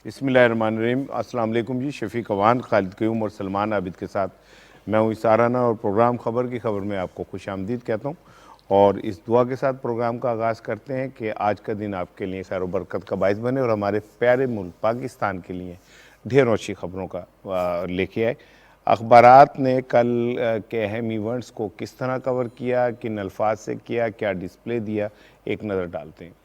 بسم اللہ الرحمن الرحیم۔ السلام علیکم جی، شفیق اوان، خالد قیوم اور سلمان عابد کے ساتھ میں ہوں سارانہ، اور پروگرام خبر کی خبر میں آپ کو خوش آمدید کہتا ہوں، اور اس دعا کے ساتھ پروگرام کا آغاز کرتے ہیں کہ آج کا دن آپ کے لیے خیر و برکت کا باعث بنے اور ہمارے پیارے ملک پاکستان کے لیے ڈھیروں اچھی خبروں کا لے کے آئے۔ اخبارات نے کل کے اہم ایونٹس کو کس طرح کور کیا، کن الفاظ سے کیا، کیا ڈسپلے دیا، ایک نظر ڈالتے ہیں۔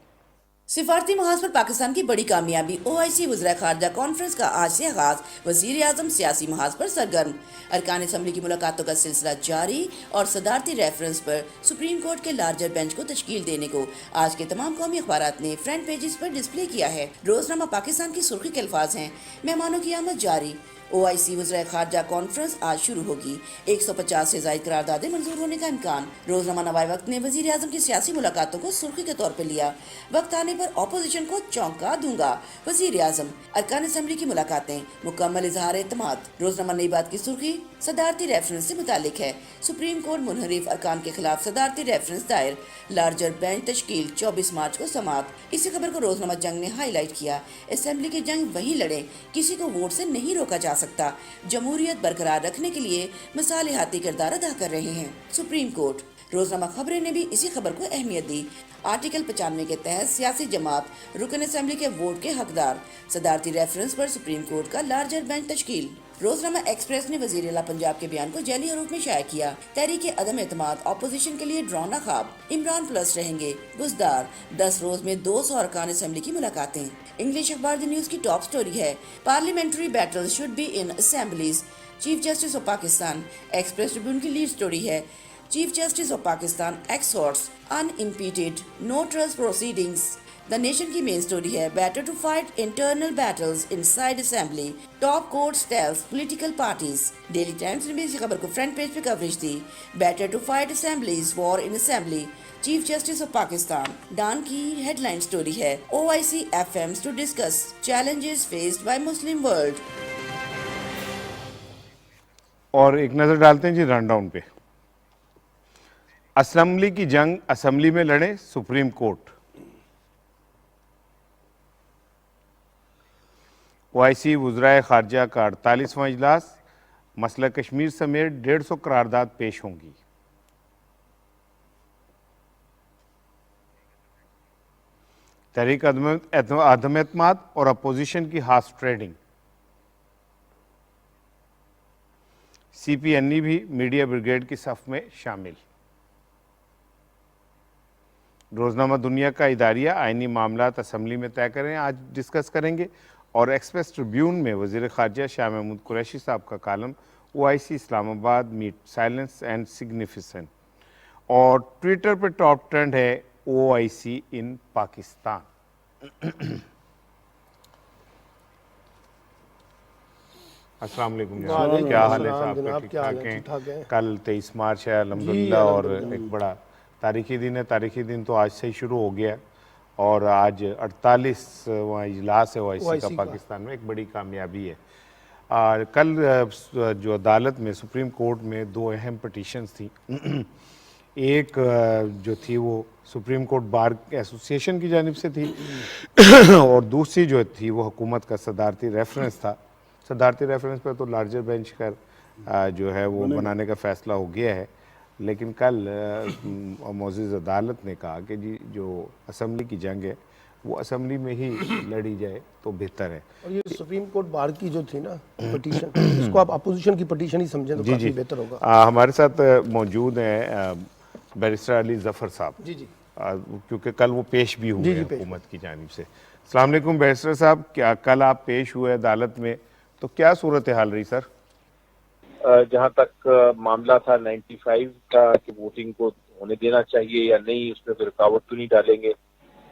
سفارتی محاذ پر پاکستان کی بڑی کامیابی، OIC وزرائے خارجہ کانفرنس کا آج سے آغاز، وزیر اعظم سیاسی محاذ پر سرگرم، ارکان اسمبلی کی ملاقاتوں کا سلسلہ جاری اور صدارتی ریفرنس پر سپریم کورٹ کے لارجر بینچ کو تشکیل دینے کو آج کے تمام قومی اخبارات نے فرنٹ پیجز پر ڈسپلے کیا ہے۔ روزنامہ پاکستان کی سرخی کے الفاظ ہیں، مہمانوں کی آمد جاری، OIC وزرائے خارجہ کانفرنس آج شروع ہوگی، 150 سے زائد قراردادیں منظور ہونے کا امکان۔ روزنامہ نوائے وقت نے وزیر اعظم کی سیاسی ملاقاتوں کو سرخی کے طور پر لیا، وقت آنے پر اپوزیشن کو چونکا دوں گا وزیر اعظم، ارکان اسمبلی کی ملاقاتیں مکمل اظہار اعتماد۔ روزنامہ نئی بات کی سرخی صدارتی ریفرنس سے متعلق ہے، سپریم کورٹ منحرف ارکان کے خلاف صدارتی ریفرنس دائر، لارجر بینچ تشکیل 24 مارچ کو سماعت۔ اسی خبر کو روزنامہ جنگ نے ہائی لائٹ کیا، اسمبلی کی جنگ وہی لڑیں، کسی کو ووٹ سے نہیں روکا جا سکتا، جمہوریت برقرار رکھنے کے لیے مصالحاتی کردار ادا کر رہے ہیں سپریم کورٹ۔ روزنامہ خبریں نے بھی اسی خبر کو اہمیت دی، آرٹیکل 95 کے تحت سیاسی جماعت رکن اسمبلی کے ووٹ کے حقدار، صدارتی ریفرنس پر سپریم کورٹ کا لارجر بینچ تشکیل۔ روزنامہ ایکسپریس نے وزیر اعلیٰ پنجاب کے بیان کو جعلی حروف میں شائع کیا، تحریک عدم اعتماد اپوزیشن کے لیے ڈراؤنا خواب، عمران پلس رہیں گے بزدار، 10 روز میں 200 ارکان اسمبلی کی ملاقاتیں۔ انگلش اخبار دی نیوز کی ٹاپ سٹوری ہے، parliamentary battle should be in assemblies, chief justice of Pakistan. Express Tribune کی لیڈ سٹوری ہے، chief justice of Pakistan exhorts unimpeded no trust proceedings۔ The Nation کی مین سٹوری ہے، better to fight internal battles inside assembly, top courts tells political parties۔ Daily Times نے بھی اسی خبر کو front page پہ کوریج دی، better to fight assemblies war in assembly، chief justice of Pakistan. Dawn کی ہیڈ لائن سٹوری ہے، OIC FMs to discuss challenges faced by Muslim world۔ اور ایک نظر ڈالتے ہیں جی رن ڈاؤن پہ۔ اسمبلی کی جنگ اسمبلی میں لڑیں، سپریم کورٹ۔ OIC وزرائے خارجہ کا 48واں اجلاس، مسئلہ کشمیر سمیت 150 قرارداد پیش ہوں گی۔ تحریک عدم اعتماد اور اپوزیشن کی ہارس ٹریڈنگ۔ CPNE بھی میڈیا بریگیڈ کی صف میں شامل۔ روزنامہ دنیا کا اداریہ آئینی معاملات اسمبلی میں طے کریں، آج ڈسکس کریں گے۔ اور ایکسپریس ٹریبیون میں وزیر خارجہ شاہ محمود قریشی صاحب کا کالم، OIC اسلام آباد میٹ سائلنس اینڈ سگنیفیسنٹ۔ اور ٹویٹر پہ ٹاپ ٹرینڈ ہے OIC ان پاکستان۔ السلام علیکم جناب، کیا حال ہے صاحب کا؟ ٹھیک ٹھاک ہیں؟ کل 23 مارچ ہے الحمدللہ، اور ایک بڑا تاریخی دن ہے۔ تاریخی دن تو آج سے ہی شروع ہو گیا ہے، اور آج 48واں اجلاس ہے OIC کا پاکستان میں، ایک بڑی کامیابی ہے۔ کل جو عدالت میں سپریم کورٹ میں 2 اہم پٹیشنز تھیں، ایک جو تھی وہ سپریم کورٹ بار ایسوسیشن کی جانب سے تھی، اور دوسری جو تھی وہ حکومت کا صدارتی ریفرنس تھا۔ صدارتی ریفرنس پر تو لارجر بینچ کا جو ہے وہ بنانے کا فیصلہ ہو گیا ہے، لیکن کل معزز عدالت نے کہا کہ جی جو اسمبلی کی جنگ ہے وہ اسمبلی میں ہی لڑی جائے تو بہتر ہے۔ اور یہ سپریم کورٹ بار کی جو تھی نا پٹیشن، اس کو آپ اپوزیشن کی پٹیشن ہی سمجھیں تو کافی بہتر ہوگا۔ ہمارے ساتھ موجود ہیں بیرسٹر علی ظفر صاحب، جی جی، کیونکہ کل وہ پیش بھی ہوئے حکومت کی جانب سے۔ السلام علیکم بیرسٹر صاحب، کیا کل آپ پیش ہوئے عدالت میں تو کیا صورتحال رہی سر؟ جہاں تک معاملہ تھا 95 کا کہ ووٹنگ کو ہونے دینا چاہیے یا نہیں، اس میں کوئی رکاوٹ تو نہیں ڈالیں گے۔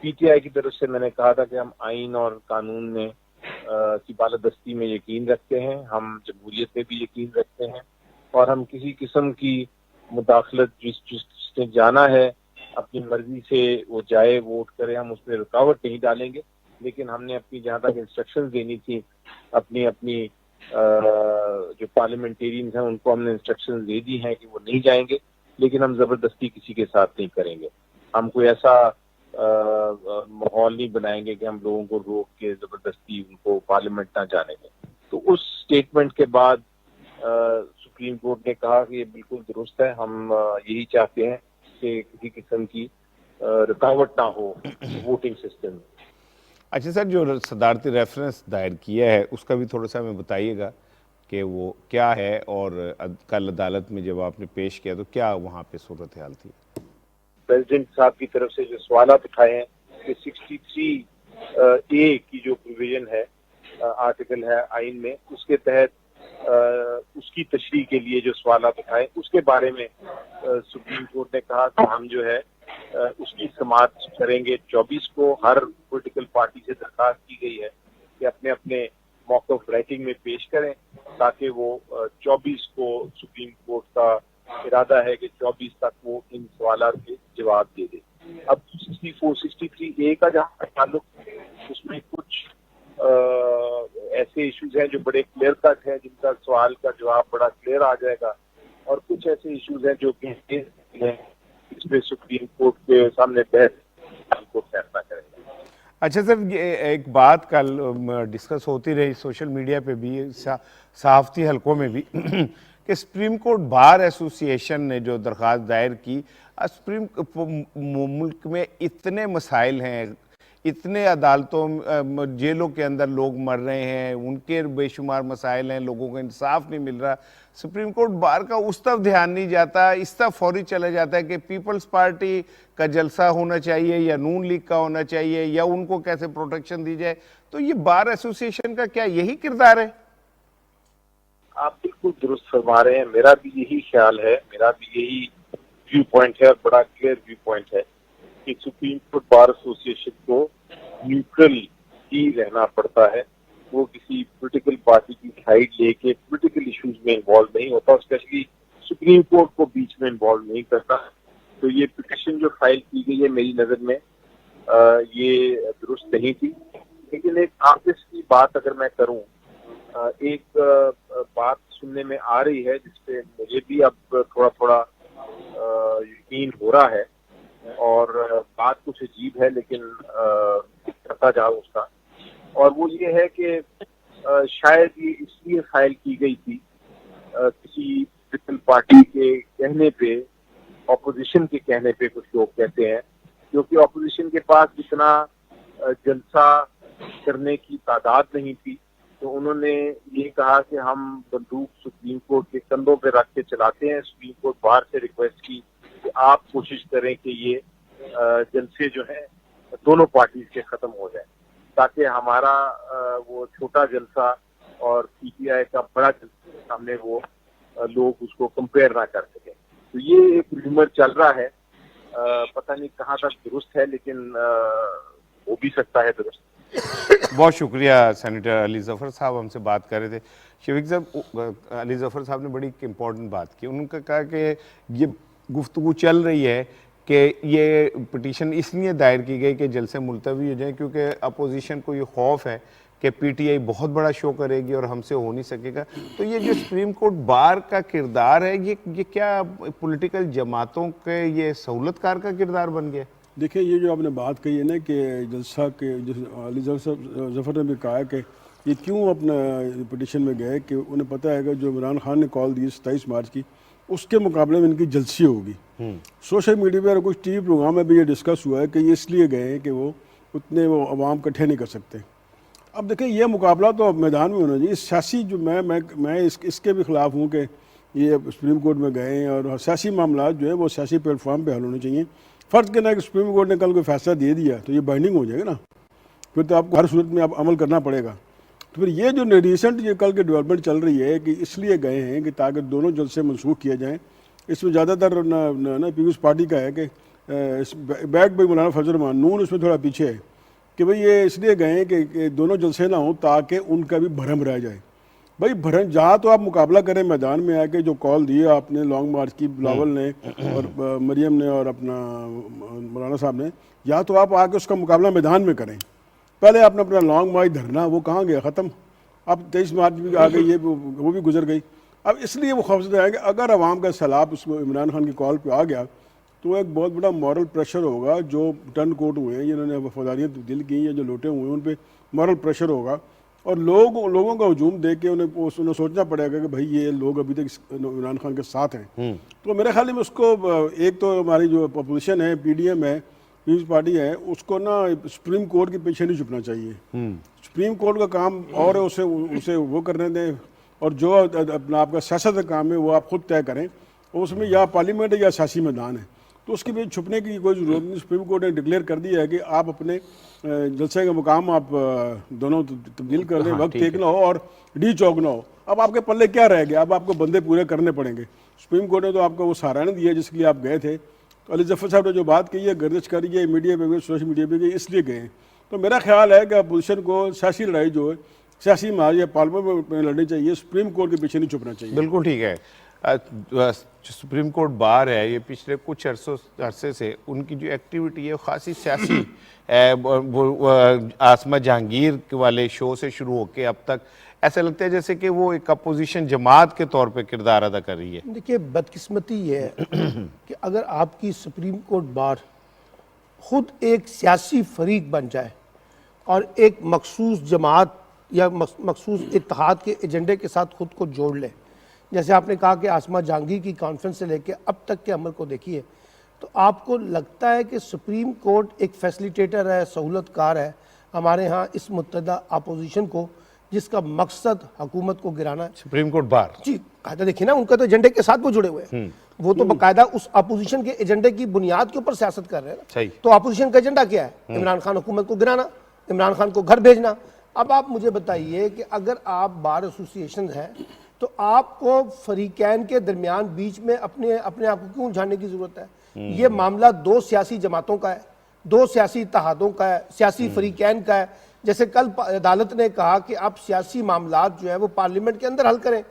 PTI کی طرف سے میں نے کہا تھا کہ ہم آئین اور قانون میں کی بالادستی میں یقین رکھتے ہیں، ہم جمہوریت میں بھی یقین رکھتے ہیں، اور ہم کسی قسم کی مداخلت جس نے جانا ہے اپنی مرضی سے وہ جائے ووٹ کرے، ہم اس میں رکاوٹ نہیں ڈالیں گے۔ لیکن ہم نے اپنی جہاں تک انسٹرکشنز دینی تھی اپنی جو پارلیمنٹیرینز ہیں ان کو ہم نے انسٹرکشنز دے دی ہیں کہ وہ نہیں جائیں گے، لیکن ہم زبردستی کسی کے ساتھ نہیں کریں گے۔ ہم کوئی ایسا ماحول ماحول نہیں بنائیں گے کہ ہم لوگوں کو روک کے زبردستی ان کو پارلیمنٹ نہ جانے دیں. تو اس اسٹیٹمنٹ کے بعد سپریم کورٹ نے کہا کہ یہ بالکل درست ہے, ہم یہی چاہتے ہیں کہ کسی قسم کی رکاوٹ نہ ہو ووٹنگ سسٹم میں. اچھا سر, جو صدارتی ریفرنس دائر کیا ہے اس کا بھی تھوڑا سا ہمیں بتائیے گا کہ وہ کیا ہے, اور کل عدالت میں جب آپ نے پیش کیا تو کیا وہاں پہ صورتحال تھی؟ پریزیڈنٹ صاحب کی طرف سے جو سوالات اٹھائے ہیں کہ 63A کی جو پروویژن ہے, آرٹیکل ہے آئین میں, اس کے تحت اس کی تشریح کے لیے جو سوالات اٹھائے اس کے بارے میں سپریم کورٹ نے کہا کہ ہم جو ہے اس کی سماعت کریں گے 24 کو. ہر پولیٹیکل پارٹی سے درخواست کی گئی ہے کہ اپنے اپنے موقف رائٹنگ میں پیش کریں تاکہ وہ 24 کو سپریم کورٹ کا ارادہ ہے کہ 24 تک وہ ان سوالات کے جواب دے دے. اب 63A کا جہاں تک تعلق, اس میں کچھ ایسے ایشوز ہیں جو بڑے کلیئر کٹ ہیں, جن کا سوال کا جواب بڑا کلیئر آ جائے گا, اور کچھ ایسے ایشوز ہیں جو کہ اس میں سپریم کورٹ کے سامنے بحث کو فیصلہ کرے گا. اچھا سر, یہ ایک بات کل ڈسکس ہوتی رہی سوشل میڈیا پہ بھی, صحافتی حلقوں میں بھی, کہ سپریم کورٹ بار ایسوسی ایشن نے جو درخواست دائر کی, ملک میں اتنے مسائل ہیں, اتنے عدالتوں جیلوں کے اندر لوگ مر رہے ہیں, ان کے بے شمار مسائل ہیں, لوگوں کو انصاف نہیں مل رہا, سپریم کورٹ بار کا اس طرف دھیان نہیں جاتا, اس طرف فوری چلا جاتا ہے کہ پیپلز پارٹی کا جلسہ ہونا چاہیے یا نون لیگ کا ہونا چاہیے یا ان کو کیسے پروٹیکشن دی جائے. تو یہ بار ایسوسی ایشن کا کیا یہی کردار ہے؟ آپ بالکل درست فرما رہے ہیں, میرا بھی یہی خیال ہے, میرا بھی یہی ویو پوائنٹ ہے, اور بڑا کلیئر ویو پوائنٹ ہے کہ سپریم کورٹ بار ایسوسی ایشن کو نیوٹرل ہی رہنا پڑتا ہے. وہ کسی پولیٹیکل پارٹی کی سائڈ لے کے پولیٹیکل ایشوز میں انوالو نہیں ہوتا, اسپیشلی سپریم کورٹ کو بیچ میں انوالو نہیں کرتا. تو یہ پٹیشن جو فائل کی گئی ہے میری نظر میں یہ درست نہیں تھی. لیکن ایک آفس کی بات اگر میں کروں, ایک بات سننے میں آ رہی ہے جس پہ مجھے بھی اب تھوڑا یقین ہو رہا ہے, اور بات کچھ عجیب ہے لیکن کرتا جاؤ اس کا, اور وہ یہ ہے کہ شاید یہ اس لیے فائل کی گئی تھی کسی پولیٹیکل پارٹی کے کہنے پہ, اپوزیشن کے کہنے پہ کچھ لوگ کہتے ہیں, کیونکہ اپوزیشن کے پاس اتنا جلسہ کرنے کی تعداد نہیں تھی, تو انہوں نے یہ کہا کہ ہم بندوق سپریم کورٹ کے کندھوں پہ رکھ کے چلاتے ہیں. سپریم کورٹ باہر سے ریکویسٹ کی کہ آپ کوشش کریں کہ یہ جلسے جو ہیں دونوں پارٹیز کے ختم ہو جائیں, تاکہ ہمارا وہ چھوٹا جلسہ اور پی ٹی آئی کا بڑا جلسہ کے سامنے وہ لوگ اس کو کمپیئر نہ کر سکیں. تو یہ ایک ریومر چل رہا ہے, پتہ نہیں کہاں تک درست ہے, لیکن ہو بھی سکتا ہے درست. بہت شکریہ سینیٹر علی ظفر صاحب, ہم سے بات کر رہے تھے. شفیق صاحب, علی ظفر صاحب نے بڑی امپورٹنٹ بات کی, انہوں نے کہا کہ یہ گفتگو چل رہی ہے کہ یہ پٹیشن اس لیے دائر کی گئی کہ جلسے ملتوی ہو جائیں, کیونکہ اپوزیشن کو یہ خوف ہے کہ پی ٹی آئی بہت بڑا شو کرے گی اور ہم سے ہو نہیں سکے گا. تو یہ جو سپریم کورٹ بار کا کردار ہے, یہ کیا پولیٹیکل جماعتوں کے یہ سہولت کار کا کردار بن گیا؟ دیکھیں, یہ جو آپ نے بات کہی ہے نا کہ جلسہ کے علی ظفر نے بھی کہا کہ یہ کیوں اپنا پٹیشن میں گئے, کہ انہیں پتہ ہے کہ جو عمران خان نے کال دی 27 مارچ کی, اس کے مقابلے میں ان کی جلسی ہوگی. سوشل میڈیا پہ اور کچھ ٹی وی پروگرام میں بھی یہ ڈسکس ہوا ہے کہ یہ اس لیے گئے ہیں کہ وہ اتنے وہ عوام اکٹھے نہیں کر سکتے. اب دیکھیں, یہ مقابلہ تو اب میدان میں ہونا چاہیے. سیاسی جو میں اس کے بھی خلاف ہوں کہ یہ سپریم کورٹ میں گئے ہیں, اور سیاسی معاملات جو ہے وہ سیاسی پلیٹ فارم پہ حل ہونے چاہیے. فرض کرنا ہے کہ سپریم کورٹ نے کل کوئی فیصلہ دے دیا تو یہ بائنڈنگ ہو جائے گا نا, پھر تو آپ کو ہر صورت میں آپ عمل کرنا پڑے گا. تو پھر یہ جو ریسنٹ یہ کل کے ڈیولپمنٹ چل رہی ہے کہ اس لیے گئے ہیں کہ تاکہ دونوں جلسے منسوخ کیے جائیں. اس میں زیادہ تر نا پیپلز پارٹی کا ہے کہ بیک بائی مولانا فضل الرحمان, نون اس میں تھوڑا پیچھے ہے کہ بھئی یہ اس لیے گئے ہیں کہ دونوں جلسے نہ ہوں تاکہ ان کا بھی بھرم رہ جائے. بھائی بھرم جہاں تو آپ مقابلہ کریں میدان میں آ کے, جو کال دی آپ نے لانگ مارچ کی بلاول نے اور مریم نے اور اپنا مولانا صاحب نے, یا تو آپ آ کے اس کا مقابلہ میدان میں کریں. پہلے آپ نے اپنا لانگ مارچ دھرنا وہ کہاں گیا, ختم. اب 23 مارچ بھی آ گئی ہے, وہ بھی گزر گئی. اب اس لیے وہ خوفزدہ ہے کہ اگر عوام کا سیلاب اس کو عمران خان کی کال پہ آ گیا تو ایک بہت بڑا مورل پریشر ہوگا. جو ٹرن کوٹ ہوئے ہیں جنہوں نے وفاداریاں تبدیل کی یا جو لوٹے ہوئے ہیں ان پہ مورل پریشر ہوگا, اور لوگوں کا ہجوم دیکھ کے انہیں سوچنا پڑے گا کہ بھائی یہ لوگ ابھی تک عمران خان کے ساتھ ہیں. تو میرے خیال میں اس کو ایک تو ہماری جو اپوزیشن ہے, پی ڈی ایم ہے, پیپلز پارٹی ہے, اس کو نا سپریم کورٹ کے پیچھے نہیں چھپنا چاہیے. سپریم کورٹ کا کام اور ہے, اسے وہ کرنے دیں, اور جو اپنا آپ کا سیاست کا کام ہے وہ آپ خود طے کریں. اس میں یا پارلیمنٹ ہے یا سیاسی میدان ہے, تو اس کے بیچ چھپنے کی کوئی ضرورت نہیں. سپریم کورٹ نے ڈکلیئر کر دیا ہے کہ آپ اپنے جلسے کا مقام آپ دونوں تبدیل کر دیں, وقت ایک نہ ہو اور ڈی چوک نہ ہو. اب آپ کے پلے کیا رہ گیا, اب آپ کو بندے پورے کرنے پڑیں گے. سپریم کورٹ نے تو آپ کو وہ سہارا نہیں دیا جس کے لیے آپ گئے تھے. علی ظفر صاحب نے جو بات کی ہے, گردش کری ہے میڈیا پہ, سوشل میڈیا پہ, اس لیے گئے ہیں. تو میرا خیال ہے کہ اپوزیشن کو سیاسی لڑائی جو ہے سیاسی محاذ یا پارلیمنٹ میں لڑنی چاہیے, سپریم کورٹ کے پیچھے نہیں چھپنا چاہیے. بالکل ٹھیک ہے. سپریم کورٹ بار ہے, یہ پچھلے کچھ عرصے سے ان کی جو ایکٹیویٹی ہے خاصی سیاسی آسمہ جہانگیر والے شو سے شروع ہو کے اب تک ایسا لگتا ہے جیسے کہ وہ ایک اپوزیشن جماعت کے طور پہ کردار ادا کر رہی ہے. دیکھیے بدقسمتی یہ ہے کہ اگر آپ کی سپریم کورٹ بار خود ایک سیاسی فریق بن جائے اور ایک مخصوص جماعت یا مخصوص اتحاد کے ایجنڈے کے ساتھ خود کو جوڑ لے, جیسے آپ نے کہا کہ آسمہ جہانگیر کی کانفرنس سے لے کے اب تک کے عمل کو دیکھیے, تو آپ کو لگتا ہے کہ سپریم کورٹ ایک فیسلیٹیٹر ہے, سہولت کار ہے ہمارے ہاں اس متحدہ اپوزیشن کو جس کا مقصد حکومت کو گرانا ہے. سپریم کورٹ بار جی دیکھیں نا, ان کا تو ایجنڈے کے ساتھ وہ جڑے ہوئے ہیں, وہ تو باقاعدہ اس اپوزیشن کے ایجنڈے کی بنیاد کے اوپر سیاست کر رہے ہیں. صحیح. تو اپوزیشن کا ایجنڈا کیا ہے؟ عمران خان حکومت کو گرانا, عمران خان کو گھر بھیجنا. اب آپ مجھے بتائیے کہ اگر آپ بار ایسوسیشن ہیں تو آپ کو فریقین کے درمیان بیچ میں اپنے آپ کو کیوں الجھانے کی ضرورت ہے؟ یہ معاملہ دو سیاسی جماعتوں کا ہے, دو سیاسی اتحادوں کا ہے, سیاسی فریقین کا ہے. جیسے کل عدالت نے کہا کہ آپ سیاسی معاملات جو ہے وہ پارلیمنٹ کے اندر حل کریں,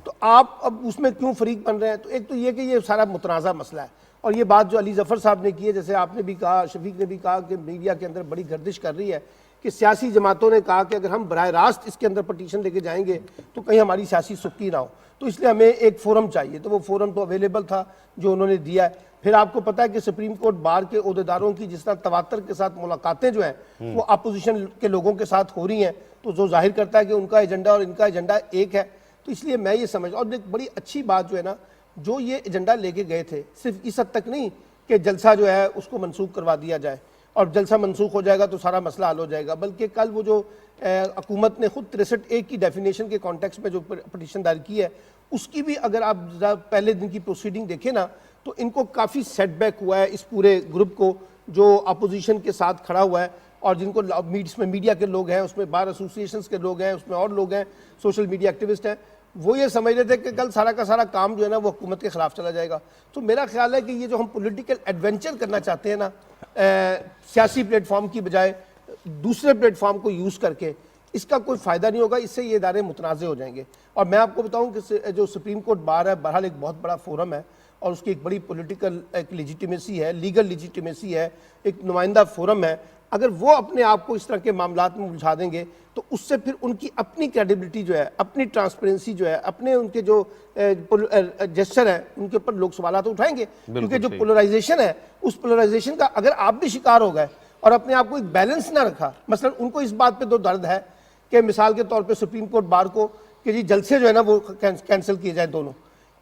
تو آپ اب اس میں کیوں فریق بن رہے ہیں؟ تو ایک تو یہ کہ یہ سارا متنازع مسئلہ ہے, اور یہ بات جو علی ظفر صاحب نے کی ہے, جیسے آپ نے بھی کہا, شفیق نے بھی کہا کہ میڈیا کے اندر بڑی گردش کر رہی ہے کہ سیاسی جماعتوں نے کہا کہ اگر ہم براہ راست اس کے اندر پٹیشن لے کے جائیں گے تو کہیں ہماری سیاسی سکی نہ ہو, تو اس لیے ہمیں ایک فورم چاہیے. تو وہ فورم تو اویلیبل تھا جو انہوں نے دیا ہے. پھر آپ کو پتہ ہے کہ سپریم کورٹ بار کے عہدیداروں کی جس طرح تواتر کے ساتھ ملاقاتیں جو ہیں وہ اپوزیشن کے لوگوں کے ساتھ ہو رہی ہیں, تو جو ظاہر کرتا ہے کہ ان کا ایجنڈا اور ان کا ایجنڈا ایک ہے. تو اس لیے میں یہ سمجھتا ہوں, اور ایک بڑی اچھی بات جو ہے نا, جو یہ ایجنڈا لے کے گئے تھے صرف اس حد تک نہیں کہ جلسہ جو ہے اس کو منسوخ کروا دیا جائے اور جلسہ منسوخ ہو جائے گا تو سارا مسئلہ حل ہو جائے گا, بلکہ کل وہ جو حکومت نے خود 63A کی ڈیفینیشن کے کانٹیکس میں جو پٹیشن دائر کی ہے اس کی بھی اگر آپ پہلے دن کی پروسیڈنگ دیکھیں نا تو ان کو کافی سیٹ بیک ہوا ہے اس پورے گروپ کو جو اپوزیشن کے ساتھ کھڑا ہوا ہے, اور جن کو اس میں میڈیا کے لوگ ہیں, اس میں بار ایسوسیشنز کے لوگ ہیں, اس میں اور لوگ ہیں, سوشل میڈیا ایکٹیوسٹ ہیں, وہ یہ سمجھ رہے تھے کہ کل سارا کا سارا کام جو ہے نا وہ حکومت کے خلاف چلا جائے گا. تو میرا خیال ہے کہ یہ جو ہم پولیٹیکل ایڈونچر کرنا چاہتے ہیں نا سیاسی پلیٹ فارم کی بجائے دوسرے پلیٹ فارم کو یوز کر کے, اس کا کوئی فائدہ نہیں ہوگا, اس سے یہ ادارے متنازع ہو جائیں گے. اور میں آپ کو بتاؤں کہ جو سپریم کورٹ بار ہے بہرحال ایک بہت بڑا فورم ہے اور اس کی ایک بڑی پولیٹیکل ایک لیجیٹیمیسی ہے, لیگل لیجیٹیمیسی ہے, ایک نمائندہ فورم ہے. اگر وہ اپنے آپ کو اس طرح کے معاملات میں الجھا دیں گے تو اس سے پھر ان کی اپنی کریڈیبلٹی جو ہے, اپنی ٹرانسپیرنسی جو ہے, اپنے ان کے جو جسچر ہیں ان کے اوپر لوگ سوالات اٹھائیں گے. کیونکہ جو پولرائزیشن ہے اس پولرائزیشن کا اگر آپ بھی شکار ہو گئے اور اپنے آپ کو ایک بیلنس نہ رکھا, مثلا ان کو اس بات پہ تو درد ہے کہ مثال کے طور پہ سپریم کورٹ بار کو کہ جی جلسے جو ہے نا وہ کینسل کیے جائیں دونوں,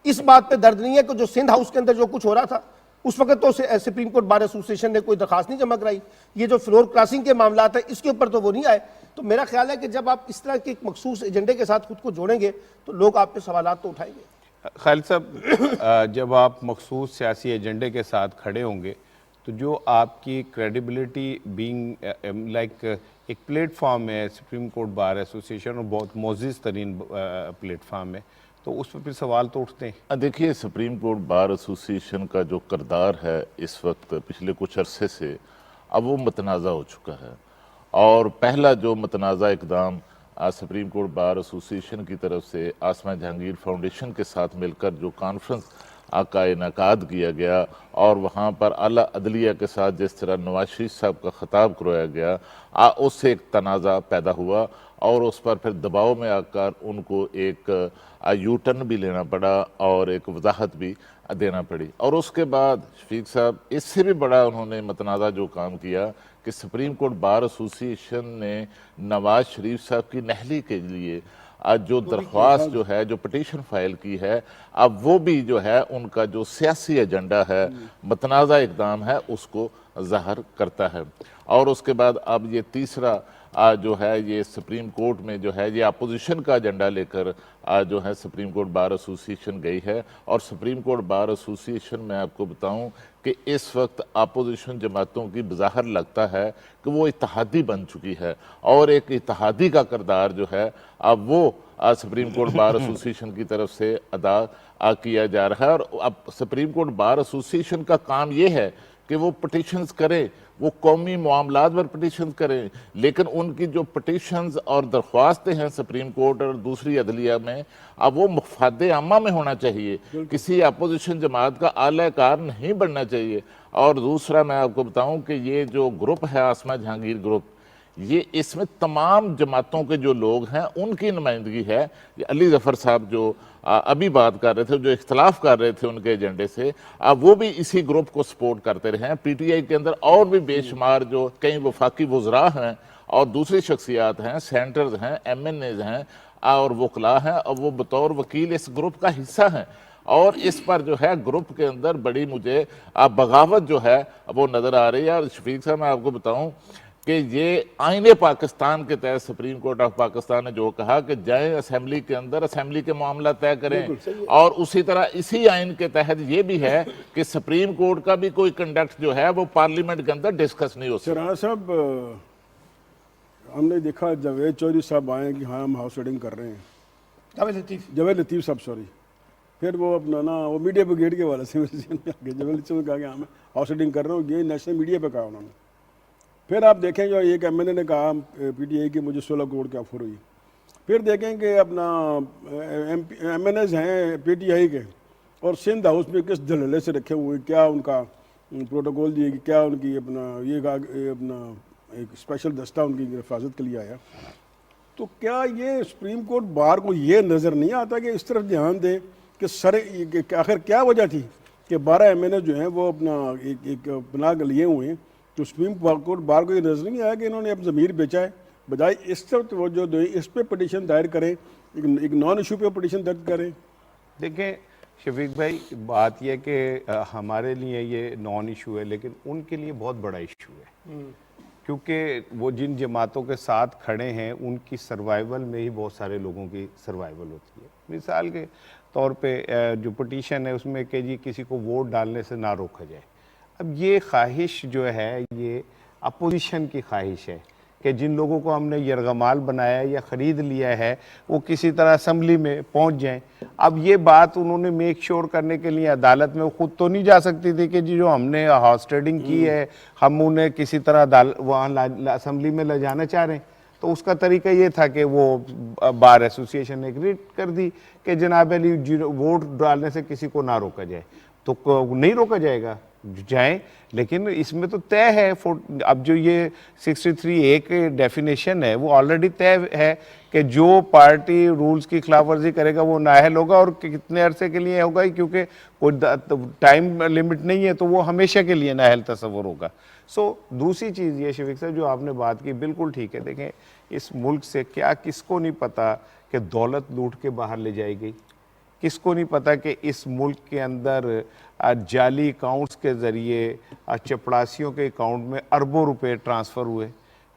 اس بات پہ درد نہیں ہے کہ جو سندھ ہاؤس کے اندر جو کچھ ہو رہا تھا اس وقت تو سپریم کورٹ بار ایسوسیشن نے کوئی درخواست نہیں جمع کرائی. یہ جو فلور کراسنگ کے معاملات ہیں اس کے اوپر تو وہ نہیں آئے. تو میرا خیال ہے کہ جب آپ اس طرح کے ایک مخصوص ایجنڈے کے ساتھ خود کو جوڑیں گے تو لوگ آپ پہ سوالات تو اٹھائیں گے. خالد صاحب, جب آپ مخصوص سیاسی ایجنڈے کے ساتھ کھڑے ہوں گے تو جو آپ کی کریڈیبلٹی بینگ لائک ایک پلیٹ فارم ہے سپریم کورٹ بار ایسوسیشن اور بہت معزز ترین پلیٹ فارم ہے, تو اس پہ پھر سوال تو اٹھتے ہیں. دیکھیے سپریم کورٹ بار ایسوسیشن کا جو کردار ہے اس وقت پچھلے کچھ عرصے سے اب وہ متنازع ہو چکا ہے, اور پہلا جو متنازع اقدام سپریم کورٹ بار ایسوسیشن کی طرف سے آسمہ جہانگیر فاؤنڈیشن کے ساتھ مل کر جو کانفرنس کا انعقاد کیا گیا اور وہاں پر اعلیٰ عدلیہ کے ساتھ جس طرح نواز شریف صاحب کا خطاب کروایا گیا اس سے ایک تنازع پیدا ہوا اور اس پر پھر دباؤ میں آ کر ان کو ایک یو ٹرن بھی لینا پڑا اور ایک وضاحت بھی دینا پڑی. اور اس کے بعد شفیق صاحب اس سے بھی بڑا انہوں نے متنازع جو کام کیا کہ سپریم کورٹ بار ایسوسی ایشن نے نواز شریف صاحب کی نہلی کے لیے جو درخواست جو ہے جو پٹیشن فائل کی ہے اب وہ بھی جو ہے ان کا جو سیاسی ایجنڈا ہے متنازع اقدام ہے اس کو ظاہر کرتا ہے. اور اس کے بعد اب یہ تیسرا جو ہے یہ سپریم کورٹ میں جو ہے یہ اپوزیشن کا ایجنڈا لے کر جو ہے سپریم کورٹ بار ایسوسی ایشن گئی ہے. اور سپریم کورٹ بار ایسوسی ایشن میں آپ کو بتاؤں کہ اس وقت اپوزیشن جماعتوں کی بظاہر لگتا ہے کہ وہ اتحادی بن چکی ہے اور ایک اتحادی کا کردار جو ہے اب وہ سپریم کورٹ بار ایسوسی ایشن کی طرف سے ادا کیا جا رہا ہے. اور اب سپریم کورٹ بار ایسوسی ایشن کا کام یہ ہے کہ وہ پٹیشنز کرے, وہ قومی معاملات پر پٹیشنز کریں, لیکن ان کی جو پٹیشنز اور درخواستیں ہیں سپریم کورٹ اور دوسری عدلیہ میں اب وہ مفاد عامہ میں ہونا چاہیے, کسی اپوزیشن جماعت کا اعلی کار نہیں بننا چاہیے. اور دوسرا میں آپ کو بتاؤں کہ یہ جو گروپ ہے عاصمہ جہانگیر گروپ, یہ اس میں تمام جماعتوں کے جو لوگ ہیں ان کی نمائندگی ہے. علی ظفر صاحب جو ابھی بات کر رہے تھے, جو اختلاف کر رہے تھے ان کے ایجنڈے سے, وہ بھی اسی گروپ کو سپورٹ کرتے رہے ہیں. پی ٹی آئی کے اندر اور بھی بے شمار جو کئی وفاقی وزراء ہیں اور دوسری شخصیات ہیں, سینٹرز ہیں, ایم این ایز ہیں اور وکلاء ہیں, اور وہ بطور وکیل اس گروپ کا حصہ ہیں. اور اس پر جو ہے گروپ کے اندر بڑی مجھے بغاوت جو ہے وہ نظر آ رہی ہے. اور شفیق صاحب میں آپ کو بتاؤں کہ یہ آئین پاکستان کے تحت سپریم کورٹ آف پاکستان نے جو کہا کہ جائیں اسمبلی کے اندر, اسمبلی کے معاملہ طے کریں, اور اسی طرح اسی آئین کے تحت یہ بھی ہے کہ سپریم کورٹ کا بھی کوئی کنڈکٹ جو ہے وہ پارلیمنٹ کے اندر ڈسکس نہیں ہو سکتا. سرحان صاحب, ہم نے دیکھا جاوید چودھری صاحب آئے کہ ہاں ہم ہاؤس ریڈنگ کر رہے ہیں, جاوید لطیف صاحب سوری, پھر وہ اپنا نا وہ میڈیا بریگیڈ کے والے سے جاوید لطیف نے کہا کہ ہاں میں ہاؤس ریڈنگ کر رہا ہوں, یہ نیشنل میڈیا پہ کہا انہوں نے. پھر آپ دیکھیں جو ایک ایم این اے نے کہا پی ٹی آئی کی مجھے 16 کروڑ کی آفر ہوئی. پھر دیکھیں کہ اپنا ایم این ایز ہیں پی ٹی آئی کے اور سندھ ہاؤس میں کس دھڑلے سے رکھے ہوئے, کیا ان کا پروٹوکول دیے, کیا ان کی اپنا یہ اپنا ایک اسپیشل دستہ ان کی حفاظت کے لیے آیا. تو کیا یہ سپریم کورٹ بار کو یہ نظر نہیں آتا کہ اس طرف دھیان دے کہ آخر کیا وجہ تھی کہ 12 ایم این اے جو ہیں وہ اپنا ایک بنا کے لیے ہوئے ہیں. تو سپریم کورٹ بار کو یہ نظر نہیں آیا کہ انہوں نے اپنا ضمیر بیچا ہے, بجائے اس طرف توجہ دیں, اس پہ پٹیشن دائر کریں, ایک نان ایشو پہ پٹیشن درج کریں. دیکھیں شفیق بھائی, بات یہ کہ ہمارے لیے یہ نان ایشو ہے لیکن ان کے لیے بہت بڑا ایشو ہے, کیونکہ وہ جن جماعتوں کے ساتھ کھڑے ہیں ان کی سروائیول میں ہی بہت سارے لوگوں کی سروائیول ہوتی ہے. مثال کے طور پہ جو پٹیشن ہے اس میں کہ جی کسی کو ووٹ ڈالنے سے نہ روکا جائے. اب یہ خواہش جو ہے یہ اپوزیشن کی خواہش ہے کہ جن لوگوں کو ہم نے یرغمال بنایا یا خرید لیا ہے وہ کسی طرح اسمبلی میں پہنچ جائیں. اب یہ بات انہوں نے میک شور کرنے کے لیے عدالت میں خود تو نہیں جا سکتی تھی کہ جی جو ہم نے ہاؤس ٹریڈنگ کی ہے ہم انہیں کسی طرح وہاں اسمبلی میں لے جانا چاہ رہے ہیں. تو اس کا طریقہ یہ تھا کہ وہ بار ایسوسی ایشن نے ایگری کر دی کہ جناب علی ووٹ ڈالنے سے کسی کو نہ روکا جائے. تو نہیں روکا جائے گا, جائیں, لیکن اس میں تو طے ہے. اب جو یہ 63A کے ڈیفینیشن ہے وہ آلریڈی طے ہے کہ جو پارٹی رولز کی خلاف ورزی کرے گا وہ نااہل ہوگا, اور کتنے عرصے کے لیے ہوگا, کیونکہ کوئی ٹائم لمٹ نہیں ہے تو وہ ہمیشہ کے لیے نااہل تصور ہوگا. سو دوسری چیز یہ شفیق صاحب جو آپ نے بات کی بالکل ٹھیک ہے. دیکھیں اس ملک سے کیا کس کو نہیں پتا کہ دولت لوٹ کے باہر لے جائی گئی, کس کو نہیں پتا کہ اس ملک کے اندر جعلی اکاؤنٹس کے ذریعے چپڑاسیوں کے اکاؤنٹ میں اربوں روپے ٹرانسفر ہوئے,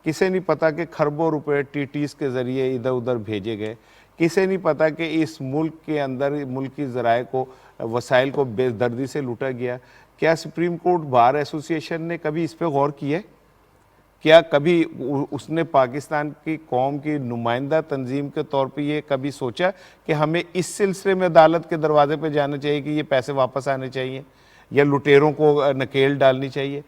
کسے نہیں پتا کہ کھربوں روپے ٹی ٹیز کے ذریعے ادھر ادھر بھیجے گئے, کسے نہیں پتا کہ اس ملک کے اندر ملکی ذرائع کو وسائل کو بے دردی سے لوٹا گیا. کیا سپریم کورٹ بار ایسوسی ایشن نے کبھی اس پہ غور کیا ہے؟ کیا کبھی اس نے پاکستان کی قوم کی نمائندہ تنظیم کے طور پہ یہ کبھی سوچا کہ ہمیں اس سلسلے میں عدالت کے دروازے پہ جانا چاہیے کہ یہ پیسے واپس آنے چاہیے یا لٹیروں کو نکیل ڈالنی چاہیے؟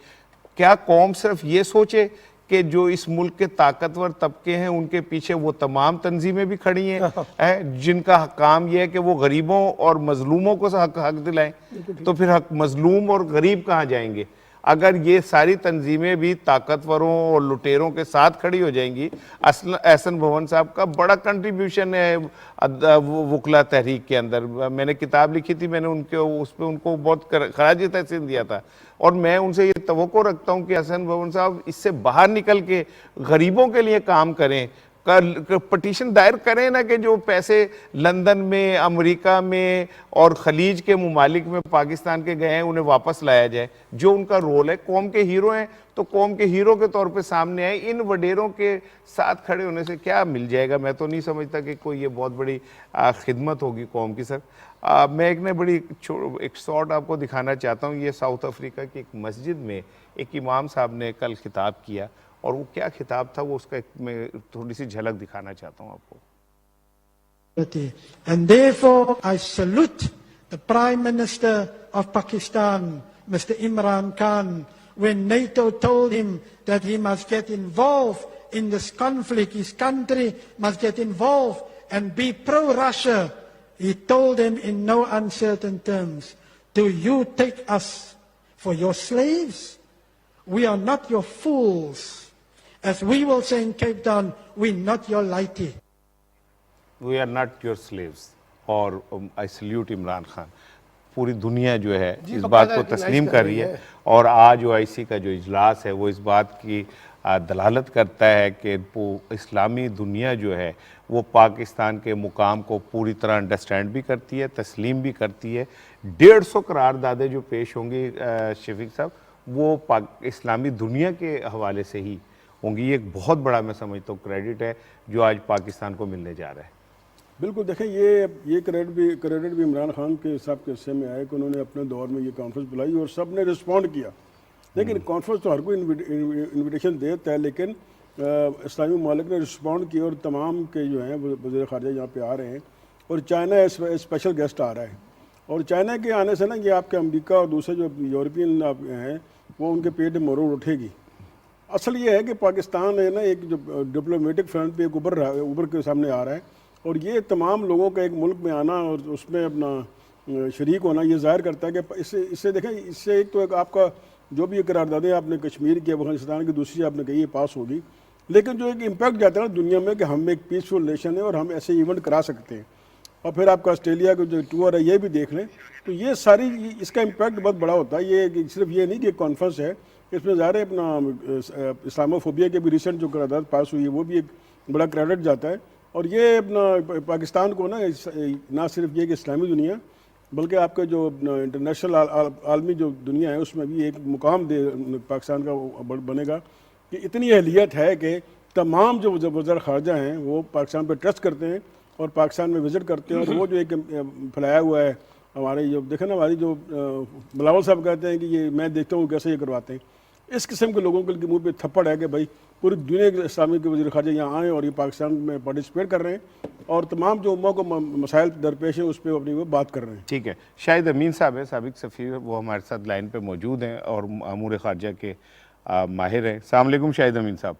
کیا قوم صرف یہ سوچے کہ جو اس ملک کے طاقتور طبقے ہیں ان کے پیچھے وہ تمام تنظیمیں بھی کھڑی ہیں جن کا کام یہ ہے کہ وہ غریبوں اور مظلوموں کو حق دلائیں. تو پھر حق مظلوم اور غریب کہاں جائیں گے؟ اگر یہ ساری تنظیمیں بھی طاقتوروں اور لٹیروں کے ساتھ کھڑی ہو جائیں گی. احسن بھون صاحب کا بڑا کنٹریبیوشن ہے وکلا تحریک کے اندر. میں نے کتاب لکھی تھی, میں نے اس پہ ان کو بہت خراج تحسین دیا تھا, اور میں ان سے یہ توقع رکھتا ہوں کہ احسن بھون صاحب اس سے باہر نکل کے غریبوں کے لیے کام کریں, پٹیشن دائر کریں نا کہ جو پیسے لندن میں, امریکہ میں اور خلیج کے ممالک میں پاکستان کے گئے ہیں انہیں واپس لایا جائے. جو ان کا رول ہے, قوم کے ہیرو ہیں تو قوم کے ہیرو کے طور پہ سامنے آئے. ان وڈیروں کے ساتھ کھڑے ہونے سے کیا مل جائے گا؟ میں تو نہیں سمجھتا کہ کوئی یہ بہت بڑی خدمت ہوگی قوم کی. سر میں ایک شارٹ آپ کو دکھانا چاہتا ہوں. یہ ساؤتھ افریقہ کی ایک مسجد میں ایک امام صاحب نے کل خطاب کیا, اور وہ کیا خطاب تھا وہ اس کا میں تھوڑی سی جھلک دکھانا چاہتا ہوں آپ کو. And therefore I salute the Prime Minister of Pakistan, Mr. Imran Khan, when NATO told him that he must get involved in this conflict, his country must get involved and be pro-Russia. He told them in no uncertain terms, do you take us for your slaves? We are not your fools. As we will say in Cape Town, we're not your laity. We are not your slaves. اور I salute Imran Khan. پوری دنیا جو ہے اس بات کو تسلیم کر رہی ہے, اور آج OIC کا جو اجلاس ہے وہ اس بات کی دلالت کرتا ہے کہ اسلامی دنیا جو ہے وہ پاکستان کے مقام کو پوری طرح انڈرسٹینڈ بھی کرتی ہے, تسلیم بھی کرتی ہے. 150 قراردادیں جو پیش ہوں گی شفیق صاحب وہ اسلامی دنیا کے حوالے سے ہی ہوں گی. یہ ایک بہت بڑا میں سمجھتا ہوں کریڈٹ ہے جو آج پاکستان کو ملنے جا رہا ہے. بالکل دیکھیں یہ کریڈٹ بھی عمران خان کے صاحب کے حصے میں آئے کہ انہوں نے اپنے دور میں یہ کانفرنس بلائی اور سب نے رسپونڈ کیا. لیکن کانفرنس تو ہر کوئی انویٹیشن دیتا ہے, لیکن اسلامی ممالک نے رسپونڈ کیا اور تمام کے جو ہیں وزیر خارجہ یہاں پہ آ رہے ہیں, اور چائنا اسپیشل گیسٹ آ رہا ہے. اور چائنا کے آنے سے نا یہ آپ کے امریکہ اور دوسرے جو یورپین ہیں وہ ان کے پیٹ میں مروڑ اٹھے گی. اصل یہ ہے کہ پاکستان ہے نا ایک جو ڈپلومیٹک فرنٹ پہ ایک ابھر کے سامنے آ رہا ہے, اور یہ تمام لوگوں کا ایک ملک میں آنا اور اس میں اپنا شریک ہونا یہ ظاہر کرتا ہے کہ اس سے دیکھیں, اس سے ایک تو ایک آپ کا جو بھی قراردادیں آپ نے کشمیر کی, افغانستان کی, دوسری آپ نے کہی یہ پاس ہوگی, لیکن جو ایک امپیکٹ جاتا ہے نا دنیا میں کہ ہم ایک پیسفل نیشن ہے اور ہم ایسے ایونٹ کرا سکتے ہیں. اور پھر آپ کا آسٹریلیا کا جو ٹور ہے یہ بھی دیکھ لیں, تو یہ ساری اس کا امپیکٹ بہت بڑا ہوتا ہے. یہ صرف یہ نہیں کہ ایک کانفرنس ہے, اس میں ظاہر ہے اپنا اسلاموفوبیا کے بھی ریسنٹ جو قرارداد پاس ہوئی ہے وہ بھی ایک بڑا کریڈٹ جاتا ہے. اور یہ اپنا پاکستان کو نہ صرف یہ کہ اسلامی دنیا بلکہ آپ کا جو انٹرنیشنل عالمی جو دنیا ہے اس میں بھی ایک مقام پاکستان کا بنے گا کہ اتنی اہلیت ہے کہ تمام جو وزیر خارجہ ہیں وہ پاکستان پہ ٹرسٹ کرتے ہیں اور پاکستان میں وزٹ کرتے ہیں. اور وہ جو ایک پھیلایا ہوا ہے ہمارے جو دیکھیں نا ہماری جو بلاول صاحب کہتے ہیں کہ یہ میں دیکھتا ہوں کیسے یہ کرواتے ہیں, اس قسم کے لوگوں کے منہ پہ تھپڑ ہے کہ بھائی پوری دنیا کے اسلامی کے وزیر خارجہ یہاں آئیں اور یہ پاکستان میں پارٹیسپیٹ کر رہے ہیں اور تمام جو اموں کو مسائل درپیش ہیں اس پہ اپنی وہ بات کر رہے ہیں. ٹھیک ہے, شاہد امین صاحب ہیں سابق سفیر, وہ ہمارے ساتھ لائن پہ موجود ہیں اور امور خارجہ کے ماہر ہیں. السلام علیکم شاہد امین صاحب.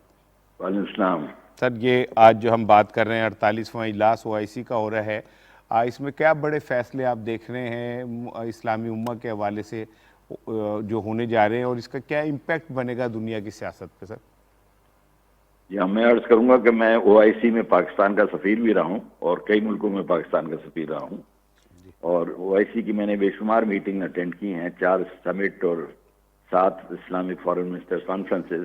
وعلیکم السلام. سر یہ آج جو ہم بات کر رہے ہیں 48واں اجلاس OIC کا ہو رہا ہے, اس میں کیا بڑے فیصلے آپ دیکھ رہے ہیں اسلامی امہ کے حوالے سے جو ہونے جا رہے ہیں, اور اس کا کیا امپیکٹ بنے گا دنیا کی سیاست پہ؟ سر جی میں عرض کروں گا کہ میں OIC میں پاکستان کا سفیر بھی رہا ہوں اور کئی ملکوں میں پاکستان کا سفیر رہا ہوں, اور OIC کی میں نے بے شمار میٹنگ اٹینڈ کی ہیں, 4 سمٹ اور 7 اسلامک فارن منسٹر کانفرنسز.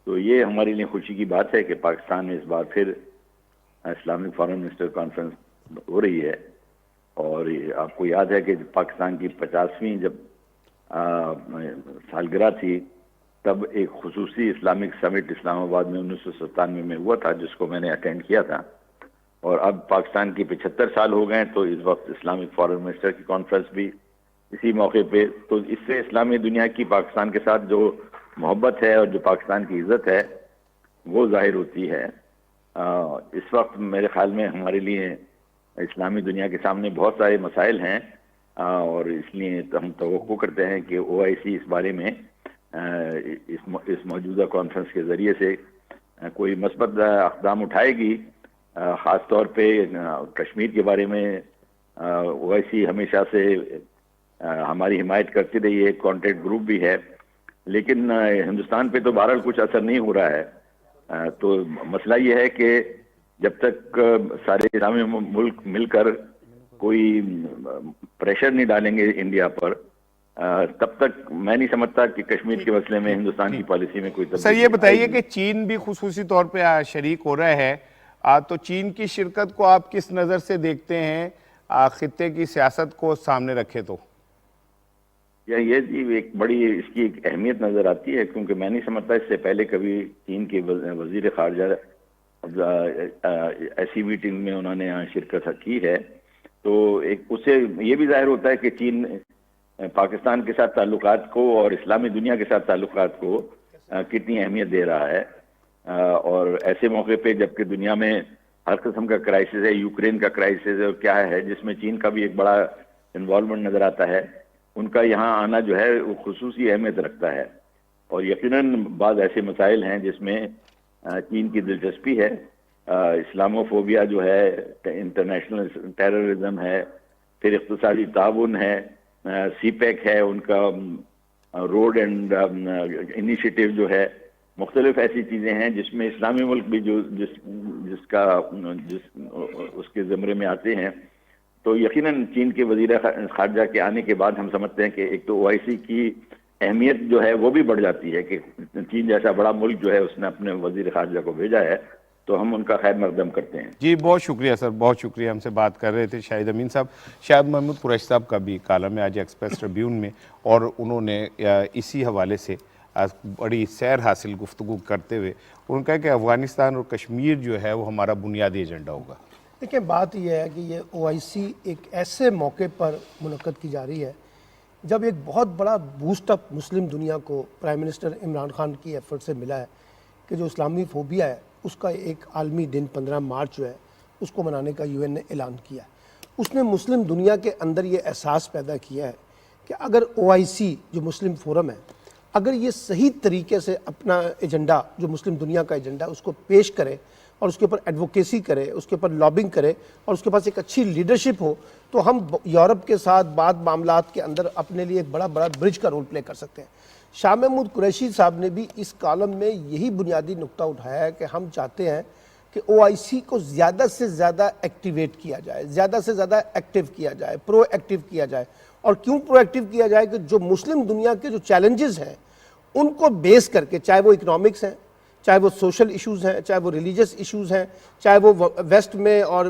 تو یہ ہمارے لیے خوشی کی بات ہے کہ پاکستان میں اس بار پھر اسلامک فارن منسٹر کانفرنس ہو رہی ہے. اور آپ کو یاد ہے کہ پاکستان کی 50ویں جب سالگرہ تھی تب ایک خصوصی اسلامک سمٹ اسلام آباد میں 1997 میں ہوا تھا جس کو میں نے اٹینڈ کیا تھا. اور اب پاکستان کی 75 سال ہو گئے, تو اس وقت اسلامک فارن منسٹر کی کانفرنس بھی اسی موقع پہ. تو اس سے اسلامی دنیا کی پاکستان کے ساتھ جو محبت ہے اور جو پاکستان کی عزت ہے وہ ظاہر ہوتی ہے. اس وقت میرے خیال میں ہمارے لیے اسلامی دنیا کے سامنے بہت سارے مسائل ہیں, اور اس لیے ہم توقع کرتے ہیں کہ OIC اس بارے میں اس موجودہ کانفرنس کے ذریعے سے کوئی مثبت اقدام اٹھائے گی. خاص طور پہ کشمیر کے بارے میں اویسی ہمیشہ سے ہماری حمایت کرتی رہی ہے, ایک کانٹیکٹ گروپ بھی ہے, لیکن ہندوستان پہ تو بہرحال کچھ اثر نہیں ہو رہا ہے. تو مسئلہ یہ ہے کہ جب تک سارے اسلامی ملک مل کر کوئی پریشر نہیں ڈالیں گے انڈیا پر, تب تک میں نہیں سمجھتا کہ کشمیر کے مسئلے میں ہندوستان کی پالیسی میں کوئی تبدیلی. سر یہ بتائیے کہ چین بھی خصوصی طور پہ شریک ہو رہا ہے, تو چین کی شرکت کو آپ کس نظر سے دیکھتے ہیں خطے کی سیاست کو سامنے رکھے تو؟ یہ جی ایک بڑی اس کی ایک اہمیت نظر آتی ہے, کیونکہ میں نہیں سمجھتا اس سے پہلے کبھی چین کے وزیر خارجہ ایسی میٹنگ میں انہوں نے شرکت کی ہے. تو ایک اس سے یہ بھی ظاہر ہوتا ہے کہ چین پاکستان کے ساتھ تعلقات کو اور اسلامی دنیا کے ساتھ تعلقات کو کتنی اہمیت دے رہا ہے. اور ایسے موقع پہ جبکہ دنیا میں ہر قسم کا کرائسس ہے, یوکرین کا کرائسس ہے اور کیا ہے, جس میں چین کا بھی ایک بڑا انوالومنٹ نظر آتا ہے, ان کا یہاں آنا جو ہے وہ خصوصی اہمیت رکھتا ہے. اور یقیناً بعض ایسے مسائل ہیں جس میں چین کی دلچسپی ہے. اسلاموفوبیا جو ہے, انٹرنیشنل ٹیررزم ہے, پھر اقتصادی تعاون ہے, سی پیک ہے, ان کا روڈ اینڈ انیشیٹو جو ہے, مختلف ایسی چیزیں ہیں جس میں اسلامی ملک بھی جو اس کے زمرے میں آتے ہیں. تو یقیناً چین کے وزیر خارجہ کے آنے کے بعد ہم سمجھتے ہیں کہ ایک تو اوآئی کی اہمیت جو ہے وہ بھی بڑھ جاتی ہے کہ چین جیسا بڑا ملک جو ہے اس نے اپنے وزیر خارجہ کو بھیجا ہے, تو ہم ان کا خیر مقدم کرتے ہیں. جی بہت شکریہ سر, بہت شکریہ. ہم سے بات کر رہے تھے شاہد امین صاحب. شاہد محمود قریشی صاحب کا بھی کالم ہے آج ایکسپریس ٹریبیون میں, اور انہوں نے اسی حوالے سے بڑی سیر حاصل گفتگو کرتے ہوئے ان کا کہ افغانستان اور کشمیر جو ہے وہ ہمارا بنیادی ایجنڈا ہوگا. دیکھیں بات یہ ہے کہ یہ اوآئی ایک ایسے موقع پر منعقد کی جا رہی ہے جب ایک بہت بڑا بوسٹ اپ مسلم دنیا کو پرائم منسٹر عمران خان کی ایفرٹ سے ملا ہے کہ جو اسلامی فوبیا ہے اس کا ایک عالمی دن 15 مارچ جو ہے اس کو منانے کا UN نے اعلان کیا. اس نے مسلم دنیا کے اندر یہ احساس پیدا کیا ہے کہ اگر OIC جو مسلم فورم ہے, اگر یہ صحیح طریقے سے اپنا ایجنڈا جو مسلم دنیا کا ایجنڈا اس کو پیش کرے اور اس کے اوپر ایڈوکیسی کرے, اس کے اوپر لابنگ کرے اور اس کے پاس ایک اچھی لیڈرشپ ہو, تو ہم یورپ کے ساتھ بعض معاملات کے اندر اپنے لیے ایک بڑا برج کا رول پلے کر سکتے ہیں. شاہ محمود قریشی صاحب نے بھی اس کالم میں یہی بنیادی نقطہ اٹھایا ہے کہ ہم چاہتے ہیں کہ OIC کو زیادہ سے زیادہ ایکٹیویٹ کیا جائے, زیادہ سے زیادہ ایکٹیو کیا جائے, پرو ایکٹیو کیا جائے. اور کیوں پرو ایکٹیو کیا جائے کہ جو مسلم دنیا کے جو چیلنجز ہیں ان کو بیس کر کے, چاہے وہ اکنامکس ہیں, چاہے وہ سوشل ایشوز ہیں, چاہے وہ ریلیجس ایشوز ہیں, چاہے وہ ویسٹ میں اور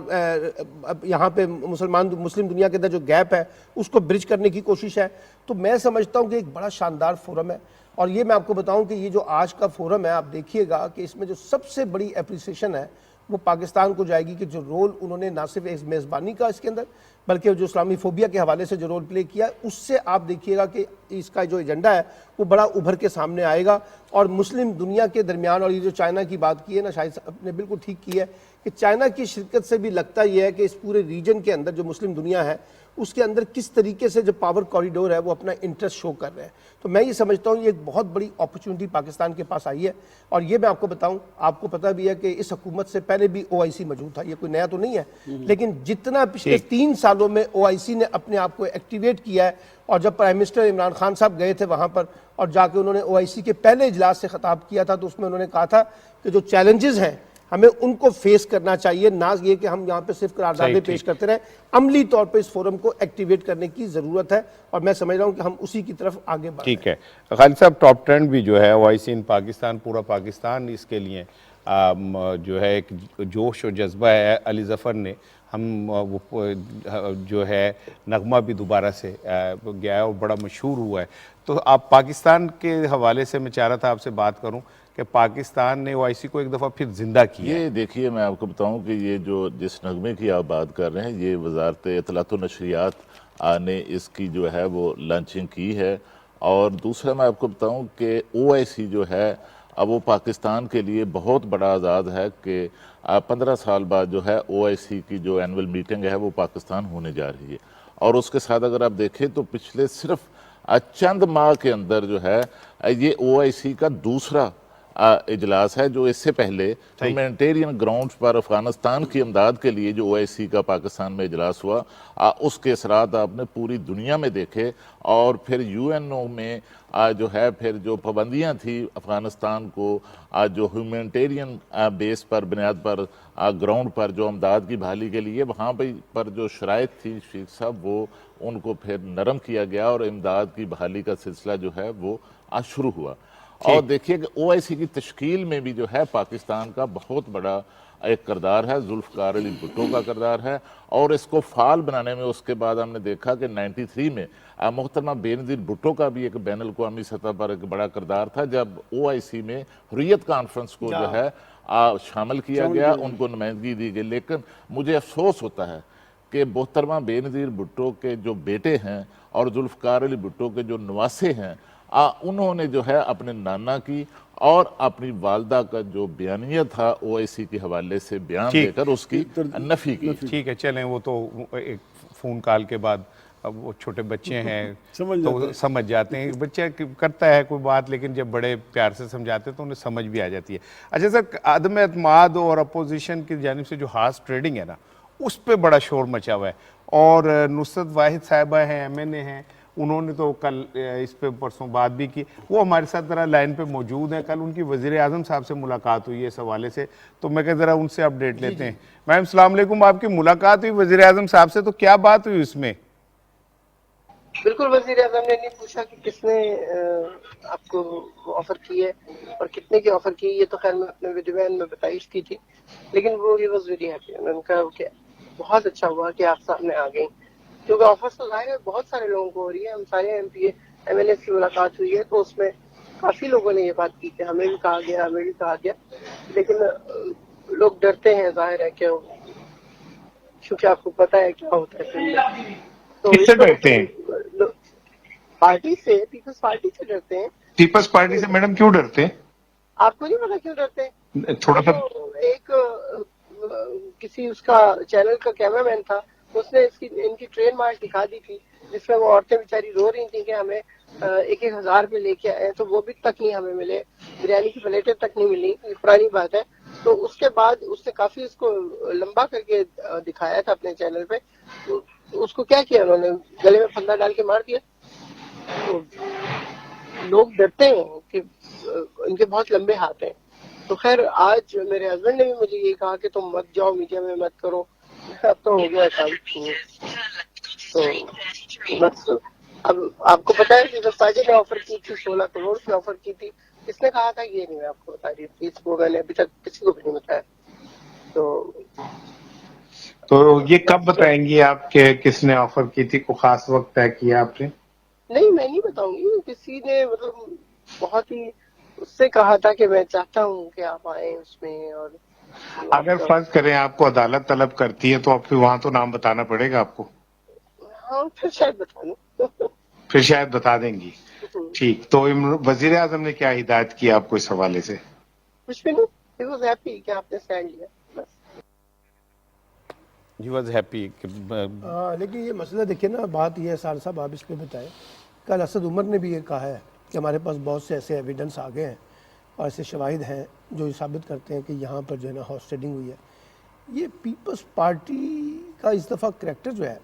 یہاں پہ مسلم دنیا کے اندر جو گیپ ہے اس کو برج کرنے کی کوشش ہے. تو میں سمجھتا ہوں کہ ایک بڑا شاندار فورم ہے. اور یہ میں آپ کو بتاؤں کہ یہ جو آج کا فورم ہے آپ دیکھیے گا کہ اس میں جو سب سے بڑی اپریسیشن ہے وہ پاکستان کو جائے گی کہ جو رول انہوں نے نہ صرف میزبانی کا اس کے اندر بلکہ جو اسلامی فوبیا کے حوالے سے جو رول پلے کیا اس سے آپ دیکھیے گا کہ اس کا جو ایجنڈا ہے وہ بڑا ابھر کے سامنے آئے گا. اور مسلم دنیا کے درمیان, اور یہ جو چائنا کی بات کی ہے نا شاہد صاحب نے بالکل ٹھیک کی ہے کہ چائنا کی شرکت سے بھی لگتا یہ ہے کہ اس پورے ریجن کے اندر جو مسلم دنیا ہے اس کے اندر کس طریقے سے جو پاور کوریڈور ہے وہ اپنا انٹرسٹ شو کر رہے ہیں. تو میں یہ سمجھتا ہوں یہ ایک بہت بڑی اپرچونٹی پاکستان کے پاس آئی ہے. اور یہ میں آپ کو بتاؤں, آپ کو پتہ بھی ہے کہ اس حکومت سے پہلے بھی OIC موجود تھا, یہ کوئی نیا تو نہیں ہے, لیکن جتنا پچھلے 3 سالوں میں OIC نے اپنے آپ کو ایکٹیویٹ کیا ہے, اور جب پرائم منسٹر عمران خان صاحب گئے تھے وہاں پر اور جا کے انہوں نے OIC کے پہلے اجلاس سے خطاب کیا تھا, تو اس میں انہوں نے کہا تھا کہ جو چیلنجز ہیں ہمیں ان کو فیس کرنا چاہیے, نہ یہ کہ ہم یہاں پہ صرف قراردادیں پیش کرتے رہیں. عملی طور پہ اس فورم کو ایکٹیویٹ کرنے کی ضرورت ہے, اور میں سمجھ رہا ہوں کہ ہم اسی کی طرف آگے بڑھ رہے ہیں. ٹھیک ہے خالد صاحب, ٹاپ ٹرینڈ بھی جو ہے OIC ان پاکستان, پورا پاکستان اس کے لیے جو ہے ایک جوش و جذبہ ہے. علی ظفر نے ہم جو ہے نغمہ بھی دوبارہ سے گیا ہے اور بڑا مشہور ہوا ہے. تو آپ پاکستان کے حوالے سے میں چاہ رہا تھا آپ سے بات کروں کہ پاکستان نے OIC کو ایک دفعہ پھر زندہ کیا. یہ دیکھیے میں آپ کو بتاؤں کہ یہ جو جس نغمے کی آپ بات کر رہے ہیں یہ وزارت اطلاعات و نشریات نے اس کی جو ہے وہ لانچنگ کی ہے. اور دوسرا میں آپ کو بتاؤں کہ OIC جو ہے اب وہ پاکستان کے لیے بہت بڑا آزاد ہے کہ 15 سال بعد جو ہے OIC کی جو اینول میٹنگ ہے وہ پاکستان ہونے جا رہی ہے. اور اس کے ساتھ اگر آپ دیکھیں تو پچھلے صرف چند ماہ کے اندر جو ہے یہ OIC کا دوسرا اجلاس ہے، جو اس سے پہلے ہیومینیٹیرین گراؤنڈز پر افغانستان کی امداد کے لیے جو OIC کا پاکستان میں اجلاس ہوا، اس کے اثرات آپ نے پوری دنیا میں دیکھے، اور پھر UNO میں جو ہے پھر جو پابندیاں تھی افغانستان کو جو ہیومینیٹیرین بیس پر بنیاد پر گراؤنڈ پر جو امداد کی بحالی کے لیے وہاں پر جو شرائط تھی شیخ صاحب، وہ ان کو پھر نرم کیا گیا اور امداد کی بحالی کا سلسلہ جو ہے وہ شروع ہوا۔ اور دیکھیے کہ OIC کی تشکیل میں بھی جو ہے پاکستان کا بہت بڑا ایک کردار ہے، ذوالفقار علی بھٹو کا کردار ہے، اور اس کو فعال بنانے میں اس کے بعد ہم نے دیکھا کہ 93 میں محترمہ بینظیر بھٹو کا بھی ایک بین الاقوامی سطح پر ایک بڑا کردار تھا، جب OIC میں حریت کانفرنس کو جو ہے شامل کیا گیا، ان کو نمائندگی دی گئی۔ لیکن مجھے افسوس ہوتا ہے کہ محترمہ بینظیر بھٹو کے جو بیٹے ہیں اور ذوالفقار علی بھٹو کے جو نواسے ہیں، انہوں نے جو ہے اپنے نانا کی اور اپنی والدہ کا جو بیانیہ تھا OIC کے حوالے سے بیان دے کر اس کی نفی کی۔ ٹھیک ہے، چلیں وہ تو ایک فون کال کے بعد، اب وہ چھوٹے بچے ہیں تو سمجھ جاتے ہیں، بچہ کرتا ہے کوئی بات، لیکن جب بڑے پیار سے سمجھاتے ہیں تو انہیں سمجھ بھی آ جاتی ہے۔ اچھا سر، عدم اعتماد اور اپوزیشن کی جانب سے جو ہارس ٹریڈنگ ہے نا، اس پہ بڑا شور مچا ہوا ہے، اور نصرت واحد صاحبہ ہیں، MNA ہیں، انہوں نے تو کل اس پہ پرسوں بات بھی کی، وہ ہمارے ساتھ ذرا لائن پہ موجود ہیں۔ کل ان کی وزیر اعظم صاحب سے ملاقات ہوئی ہے اس حوالے سے، تو میں کہ ذرا ان سے اپڈیٹ لیتے ہیں۔ میم السلام علیکم، آپ کی ملاقات ہوئی وزیر اعظم صاحب سے، تو کیا بات ہوئی اس میں؟ بالکل، وزیر اعظم نے نہیں پوچھا کہ کس نے آپ کو آفر کی ہے اور کتنے کی آفر کی، یہ تو خیر میں اپنے ویڈیو بیان میں بتائش کی تھی، لیکن وہ ہی واز ویری ہیپی، انہوں نے کہا کہ بہت اچھا ہوا کہ آپ سامنے آ گئیں، کیونکہ آفرز تو ظاہر ہے بہت سارے لوگوں کو ہو رہی ہے، ہم سارے MPA MLA کی ملاقات ہوئی ہے تو اس میں کافی لوگوں نے یہ بات کی کہ ہمیں بھی کہا گیا، ہمیں بھی کہا گیا، لیکن لوگ ڈرتے ہیں، ظاہر ہے کہ کیونکہ آپ کو پتہ ہے کیا ہوتا ہے، تو کس سے ڈرتے ہیں؟ پارٹی سے، پیپلز پارٹی سے ڈرتے ہیں۔ پیپلز پارٹی سے میڈم کیوں ڈرتے ہیں؟ آپ کو نہیں پتا کیوں ڈرتے ہیں؟ تھوڑا سا ایک کسی اس کا چینل کا کیمرہ مین تھا، اس نے ان کی ٹرین مارچ دکھا دی تھی، جس میں وہ عورتیں بیچاری رو رہی تھیں کہ ہمیں 1,000 روپے لے کے آئے، تو وہ بھی تک نہیں ہمیں ملے، بریانی کی پلیٹیں تک نہیں ملی، یہ پرانی بات ہے۔ تو اس کے بعد اس نے کافی اس کو لمبا کر کے دکھایا تھا اپنے چینل پہ، اس کو کیا کیا انہوں نے، گلے میں پھندا ڈال کے مار دیا۔ تو لوگ ڈرتے ہیں کہ ان کے بہت لمبے ہاتھ ہیں۔ تو خیر آج میرے ہسبینڈ نے بھی مجھے یہ کہا کہ تم مت جاؤ میڈیا میں، مت کرو، اب تو ہو گیا کام۔ تو بس اب آپ کو پتا ہے کہ جب تاجر نے آفر کی تھی 16 کروڑ کی آفر کی تھی، کس نے کہا تھا یہ نہیں، میں آپ کو بتا رہی ہوں، اس کو میں نے ابھی تک کسی کو بھی نہیں بتایا۔ تو یہ کب بتائیں گی آپ کہ کس نے آفر کی تھی؟ کوئی خاص وقت طے کیا آپ نے؟ نہیں، میں نہیں بتاؤں گی، کسی نے مطلب بہت ہی اس سے کہا تھا کہ میں چاہتا ہوں کہ آپ آئیں اس میں، اور اگر فرض کریں آپ کو عدالت طلب کرتی ہے تو آپ پھر وہاں تو نام بتانا پڑے گا آپ کو؟ ہاں پھر شاید بتا دوں۔ پھر شاید بتا دیں گی، ٹھیک۔ تو وزیر اعظم نے کیا ہدایت کی آپ کو اس حوالے سے؟ کچھ بھی نہیں، ہی واز ہیپی کہ آپ نے اسٹینڈ لیا، بس۔ He was happy. لیکن یہ مسئلہ دیکھیں نا، بات یہ ہے سال صاحب آپ اس پہ بتائیں، کل اسد عمر نے بھی یہ کہا ہے کہ ہمارے پاس بہت سے ایسے ایویڈنس آ گئے ہیں اور ایسے شواہد ہیں جو یہ ثابت کرتے ہیں کہ یہاں پر جو ہے نا ہارس ٹریڈنگ ہوئی ہے۔ یہ پیپلز پارٹی کا اس دفعہ کریکٹر جو ہے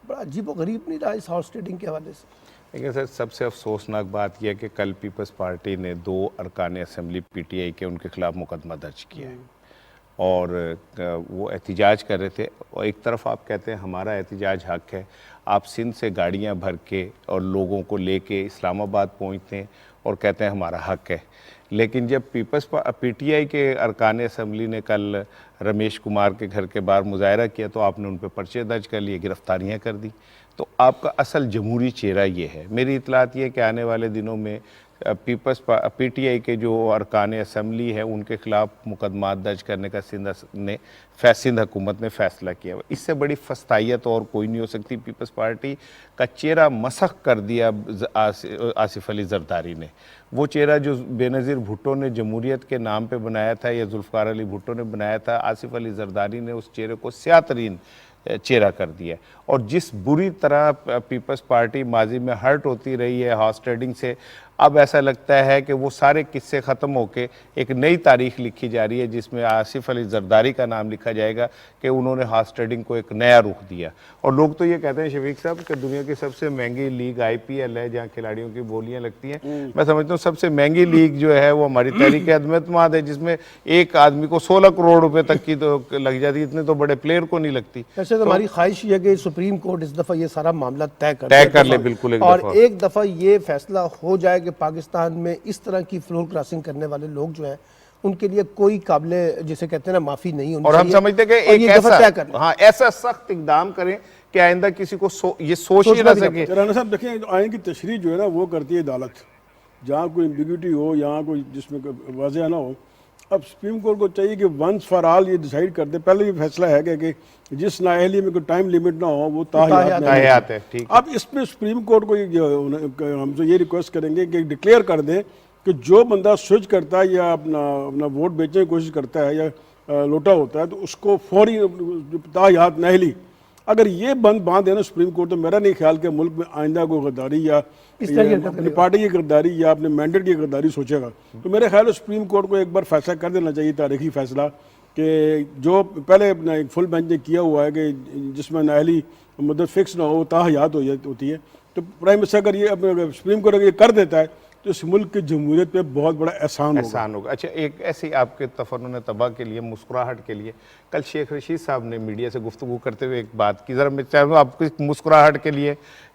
بڑا عجیب و غریب نہیں رہا اس ہارس ٹریڈنگ کے حوالے سے؟ لیکن سر سب سے افسوسناک بات یہ ہے کہ کل پیپلز پارٹی نے 2 ارکان اسمبلی PTI کے ان کے خلاف مقدمہ درج کیا ہے، اور وہ احتجاج کر رہے تھے، اور ایک طرف آپ کہتے ہیں ہمارا احتجاج حق ہے، آپ سندھ سے گاڑیاں بھر کے اور لوگوں کو لے کے اسلام آباد پہنچتے ہیں اور کہتے ہیں ہمارا حق ہے، لیکن جب PTI کے ارکان اسمبلی نے کل رمیش کمار کے گھر کے باہر مظاہرہ کیا تو آپ نے ان پہ پرچے درج کر لیے، گرفتاریاں کر دی۔ تو آپ کا اصل جمہوری چہرہ یہ ہے۔ میری اطلاعات یہ ہے کہ آنے والے دنوں میں PTI کے جو ارکان اسمبلی ہیں ان کے خلاف مقدمات درج کرنے کا سندھ حکومت نے فیصلہ کیا ہے۔ اس سے بڑی فستائیت اور کوئی نہیں ہو سکتی۔ پیپلز پارٹی کا چہرہ مسخ کر دیا آصف علی زرداری نے، وہ چہرہ جو بینظیر بھٹو نے جمہوریت کے نام پہ بنایا تھا یا ذوالفقار علی بھٹو نے بنایا تھا، آصف علی زرداری نے اس چہرے کو سیاہ ترین چہرہ کر دیا ہے. اور جس بری طرح پیپلز پارٹی ماضی میں ہرٹ ہوتی رہی ہے ہارس ٹریڈنگ سے, اب ایسا لگتا ہے کہ وہ سارے قصے ختم ہو کے ایک نئی تاریخ لکھی جا رہی ہے جس میں آصف علی زرداری کا نام لکھا جائے گا کہ انہوں نے ہارس ٹریڈنگ کو ایک نیا رخ دیا. اور لوگ تو یہ کہتے ہیں شفیق صاحب کہ دنیا کی سب سے مہنگی لیگ IPL ہے جہاں کھلاڑیوں کی بولیاں لگتی ہیں. میں سمجھتا ہوں سب سے مہنگی لیگ جو ہے وہ ہماری تحریک عدم اعتماد ہے جس میں ایک آدمی کو 16 کروڑ روپے تک کی تو لگ جاتی, اتنے تو بڑے پلیئر کو نہیں لگتی. ایسے تو ہماری خواہش یہ ہے کہ سپریم کورٹ اس دفعہ یہ سارا معاملہ طے کر لے بالکل ایک اور دفعہ. ایک دفعہ یہ فیصلہ ہو جائے کہ پاکستان میں اس طرح کی فلور کراسنگ کرنے والے لوگ جو ہیں ان کے لیے کوئی قابل جسے کہتے ہیں نا معافی نہیں ہونی اور چاہیے. ہم سمجھتے ہیں کہ ایک ایسا سخت اقدام کریں کہ آئندہ کسی کو یہ سوچ ہی نہ سکے. رانا صاحب دیکھیں آئین کی تشریح جو ہے نا وہ کرتی ہے عدالت, جہاں کوئی ایمبیگوٹی ہو, یہاں کوئی جس میں واضح نہ ہو. اب سپریم کورٹ کو چاہیے کہ ونس فار آل یہ ڈیسائیڈ کر دے. پہلے یہ فیصلہ ہے کہ جس نااہلی میں کوئی ٹائم لیمٹ نہ ہو وہ تاحیات ہے. اب اس پہ سپریم کورٹ کو ہم سے یہ ریکویسٹ کریں گے کہ ڈکلیئر کر دیں کہ جو بندہ سوئچ کرتا ہے یا اپنا ووٹ بیچنے کی کوشش کرتا ہے یا لوٹا ہوتا ہے تو اس کو فوری تاحیات نااہلی اگر یہ بند باندھ ہے نا سپریم کورٹ, تو میرا نہیں خیال کہ ملک میں آئندہ کوئی غداری یا اپنی پارٹی کی غداری یا اپنے مینڈیٹ کی غداری سوچے گا. تو میرے خیال ہے سپریم کورٹ کو ایک بار فیصلہ کر دینا چاہیے, تاریخی فیصلہ, کہ جو پہلے اپنا ایک فل بینچ نے کیا ہوا ہے کہ جس میں نااہلی مدت فکس نہ ہو, تاحیات ہوتی ہے. تو پرائم منسٹر اگر یہ سپریم کورٹ اگر یہ کر دیتا ہے تو اس ملک کی جمہوریت پہ بہت بڑا احسان ہوگا. اچھا, ایک ایسی آپ کے تفنن تباہ کے لیے, مسکراہٹ کے لیے, کل شیخ رشید صاحب نے میڈیا سے گفتگو کرتے ہوئے ایک بات کی, ذرا میں چاہوں گا آپ کی مسکراہٹ کے لیے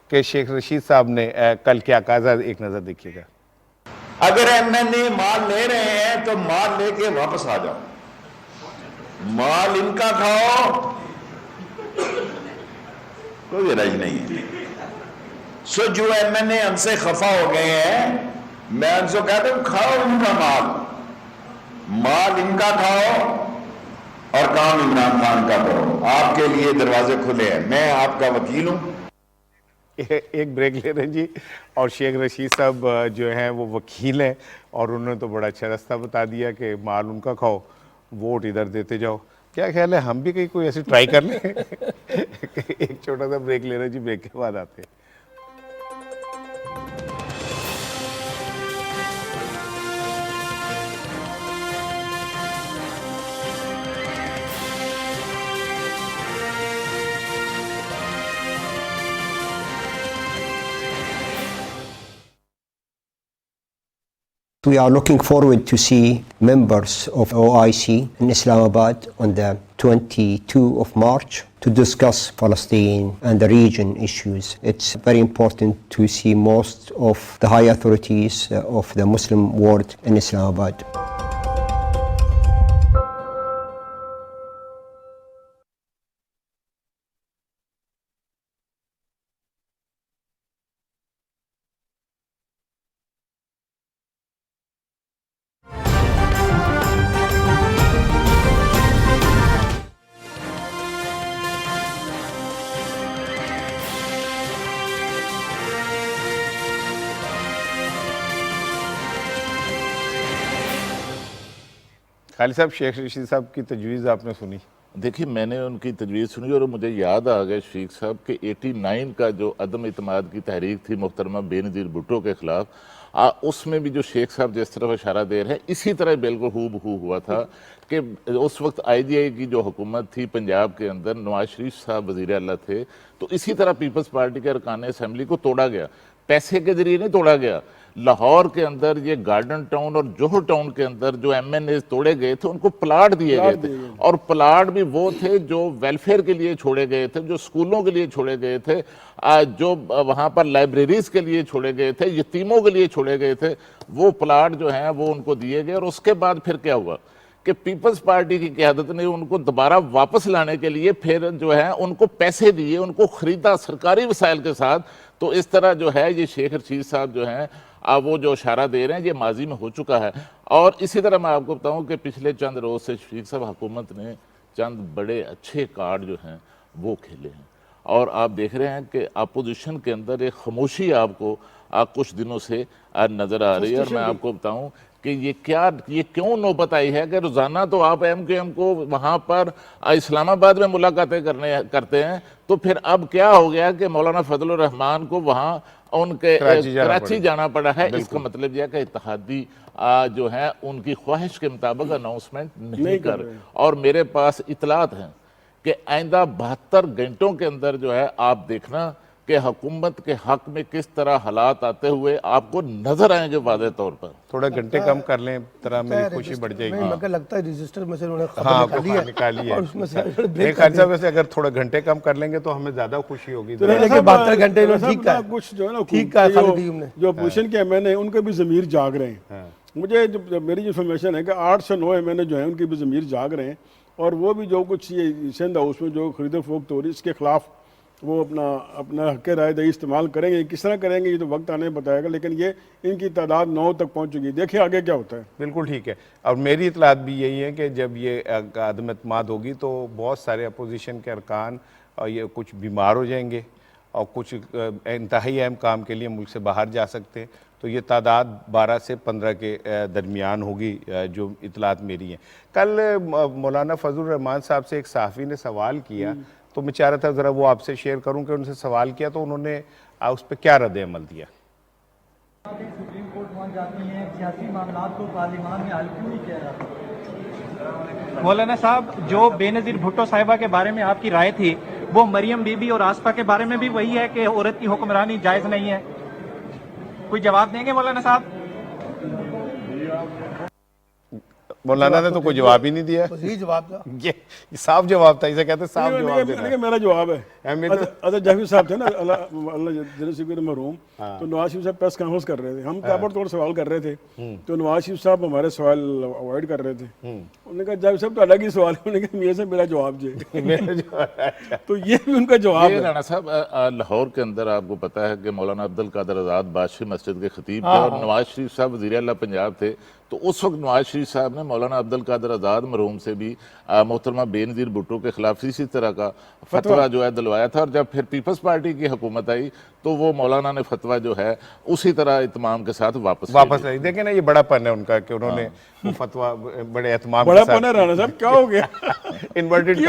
کہ شیخ رشید صاحب نے کل کیا کہا, ایک نظر دیکھیے گا. اگر MNA مال لے رہے ہیں تو مال لے کے واپس آ جاؤ, مال ان کا کھاؤ, کوئی رائج نہیں ہے. سو جو MNA ہم سے خفا ہو گئے ہیں, میں ان سے کہتا ہوں کھاؤ ان کا مال ان کا کھاؤ اور کام عمران خان کا کرو. آپ کے لیے دروازے کھلے ہیں, میں آپ کا وکیل ہوں. ایک بریک لے رہے ہیں جی. اور شیخ رشید صاحب جو ہیں وہ وکیل ہیں اور انہوں نے تو بڑا اچھا راستہ بتا دیا کہ مال ان کا کھاؤ, ووٹ ادھر دیتے جاؤ. کیا خیال ہے ہم بھی کہیں کوئی ایسی ٹرائی کر لیں؟ ایک چھوٹا سا بریک لے رہے ہیں جی, بریک کے بعد آتے ہیں. We are looking forward to see members of OIC in Islamabad on the 22 of March to discuss Palestine and the region issues. It's very important to see most of the high authorities of the Muslim world in Islamabad. خالد صاحب, شیخ رشید صاحب کی تجویز آپ نے سنی؟ دیکھیے میں نے ان کی تجویز سنی اور مجھے یاد آ گیا شفیق صاحب کہ 89 کا جو عدم اعتماد کی تحریک تھی محترمہ بے نظیر بھٹو کے خلاف, اس میں بھی جو شیخ صاحب جس طرف اشارہ دے رہے ہیں اسی طرح بالکل ہو بہو ہوا تھا کہ اس وقت IGI کی جو حکومت تھی پنجاب کے اندر, نواز شریف صاحب وزیر اعلیٰ تھے, تو اسی طرح پیپلز پارٹی کے ارکان اسمبلی کو توڑا گیا. پیسے کے ذریعے نہیں توڑا گیا. لاہور کے اندر یہ گارڈن ٹاؤن اور جوہر ٹاؤن کے اندر جو MNAs توڑے گئے تھے ان کو پلاٹ دیے گئے تھے, اور پلاٹ بھی وہ تھے جو ویلفیئر کے لیے چھوڑے گئے تھے, جو سکولوں کے لیے چھوڑے گئے تھے, جو وہاں پر لائبریریز کے لیے چھوڑے گئے تھے, یتیموں کے لیے چھوڑے گئے تھے. وہ پلاٹ جو ہیں وہ ان کو دیے گئے. اور اس کے بعد پھر کیا ہوا کہ پیپلز پارٹی کی قیادت نے ان کو دوبارہ واپس لانے کے لیے پھر جو ہے ان کو پیسے دیے, ان کو خریدا سرکاری وسائل کے ساتھ. تو اس طرح جو ہے یہ شیخ رشید صاحب جو ہیں وہ جو اشارہ دے رہے ہیں یہ ماضی میں ہو چکا ہے. اور اسی طرح میں آپ کو بتاؤں کہ پچھلے چند روز سے شفیق صاحب حکومت نے چند بڑے اچھے کارڈ جو ہیں وہ کھیلے ہیں, اور آپ دیکھ رہے ہیں کہ اپوزیشن کے اندر ایک خاموشی آپ کو کچھ دنوں سے نظر آ رہی ہے. اور میں آپ کو بتاؤں کہ یہ کیوں نوبت آئی ہے کہ روزانہ تو آپ ایم کیو ایم کو وہاں پر اسلام آباد میں ملاقاتیں کرتے ہیں، تو پھر اب کیا ہو گیا کہ مولانا فضل الرحمان کو وہاں ان کے کراچی جانا پڑا ہے؟ اس کا مطلب یہ کہ اتحادی جو ہے ان کی خواہش کے مطابق اناؤنسمنٹ نہیں کر رہے، اور میرے پاس اطلاعات ہیں کہ آئندہ 72 گھنٹوں کے اندر جو ہے آپ دیکھنا کہ حکومت کے حق میں کس طرح حالات آتے ہوئے آپ کو نظر آئیں گے واضح طور پر۔ تھوڑا گھنٹے کم کر لیں، طرح میری خوشی بڑھ جائے گی۔ مگر لگتا ہے رجسٹر میں سے انہوں نے خبر نکالی ہے۔ اور اس میں سے ایک خالصہ ویسے اگر تھوڑا گھنٹے کم کر لیں گے تو ہمیں زیادہ خوشی ہوگی۔ 72 گھنٹے ٹھیک ہے، کچھ جو ہے نا ٹھیک کہا خالد ایوب نے، جو اپوزیشن کے ایم این اے ان کے بھی ضمیر جاگ رہے ہیں۔ مجھے میری جو انفارمیشن ہے کہ 8 سے 9 ایم این اے جو ہیں ان کے بھی ضمیر جاگ رہے ہیں، اور وہ بھی جو کچھ یہ سندھ ہاؤس میں جو خرید و فروخت ہو رہی ہے اس کے خلاف وہ اپنا حق رائے دہی استعمال کریں گے۔ کس طرح کریں گے یہ تو وقت آنے بتائے گا، لیکن یہ ان کی تعداد 9 تک پہنچ چکی ہے۔ دیکھیں آگے کیا ہوتا ہے۔ بالکل ٹھیک ہے، اور میری اطلاعات بھی یہی ہے کہ جب یہ عدم اعتماد ہوگی تو بہت سارے اپوزیشن کے ارکان یہ کچھ بیمار ہو جائیں گے اور کچھ انتہائی اہم کام کے لیے ملک سے باہر جا سکتے ہیں، تو یہ تعداد 12 سے 15 کے درمیان ہوگی، جو اطلاعات میری ہیں۔ کل مولانا فضل الرحمان صاحب سے ایک صحافی نے سوال کیا، تو میں چاہ رہا تھا ذرا وہ آپ سے شیئر کروں کہ ان سے سوال کیا تو انہوں نے اس پہ کیا رد عمل دیا۔ سپریم کورٹ پہنچ جاتی ہیں، سیاسی معاملات کو پارلیمان میں حل کیوں نہیں کیا جاتا؟ مولانا صاحب، جو بے نظیر بھٹو صاحبہ کے بارے میں آپ کی رائے تھی وہ مریم بی بی اور آسپا کے بارے میں بھی وہی ہے کہ عورت کی حکمرانی جائز نہیں ہے؟ کوئی جواب دیں گے مولانا صاحب؟ مولانا نے تو کوئی جواب ہی نہیں دیا۔ وزیر جواب تھا، یہ صاف جواب تھا، اسے کہتے ہیں صاف جواب دینا ہے۔ میرا جواب ہے، حضرت جعفر صاحب تھے نا، اللہ جنرل سیکرٹری مرحوم، تو نواز شریف صاحب پریس کانفرنس کر رہے تھے، ہم تابڑ توڑ سوال کر رہے تھے، تو نواز شریف صاحب ہمارے سوال اوائڈ کر رہے تھے۔ انہوں نے کہا جعفر صاحب تو الگ ہی سوال ہے، انہوں نے کہا میرے سے میرا جواب جی، تو یہ بھی ان کا جواب ہے۔ رانا صاحب، لاہور کے اندر آپ کو پتا ہے کہ مولانا عبد القادر آزاد بادشاہ مسجد کے خطیب تھے، اور نواز شریف صاحب وزیر اعلیٰ پنجاب تھے، تو اس وقت نواز شریف صاحب نے مولانا عبد القادر آزاد مرحوم سے بھی محترمہ بے نظیر بھٹو کے خلاف اسی طرح کا فتویٰ جو ہے دلوایا تھا، اور جب پھر پیپلز پارٹی کی حکومت آئی تو وہ مولانا نے فتویٰ جو ہے اسی طرح اہتمام کے ساتھ واپس لے۔ دیکھیں نا، یہ بڑا پن ہے ان کا کہ انہوں نے وہ فتویٰ بڑے اہتمام بڑا پن ہے رانا صاحب، کیا ہو گیا؟ انورٹڈ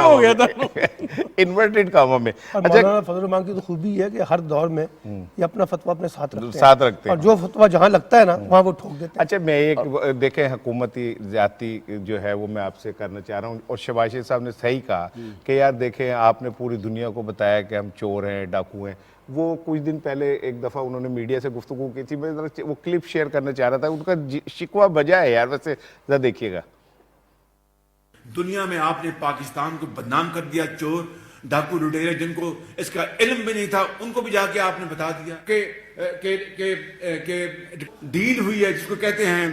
کاموں میں۔ مولانا فضل الرحمان کی تو خوبی ہے کہ ہر دور میں یہ اپنا فتویٰ اپنے ساتھ رکھتے ہیں، اور جو فتویٰ جہاں لگتا ہے نا وہاں وہ ٹھوک دیتے ہیں۔ اچھا، میں ایک دیکھیں حکومتی زیادتی جو ہے وہ میں آپ سے کرنا چاہ رہا ہوں، اور شہباز شریف صاحب نے صحیح کہا کہ یار دیکھیں آپ نے پوری دنیا کو بتایا کہ ہم چور ہیں، ڈاکو ہیں۔ وہ کچھ دن پہلے ایک دفعہ انہوں نے میڈیا سے گفتگو کی تھی، میں وہ کلپ شیئر کرنا چاہ رہا تھا، ان کا شکوہ بجا ہے یار، ویسے ذرا دیکھیے گا۔ دنیا میں آپ نے پاکستان کو بدنام کر دیا، چور ڈاکو لٹیرے جن کو اس کا علم بھی نہیں تھا ان کو بھی جا کے آپ نے بتا دیا کہ ڈیل ہوئی ہے، جس کو کہتے ہیں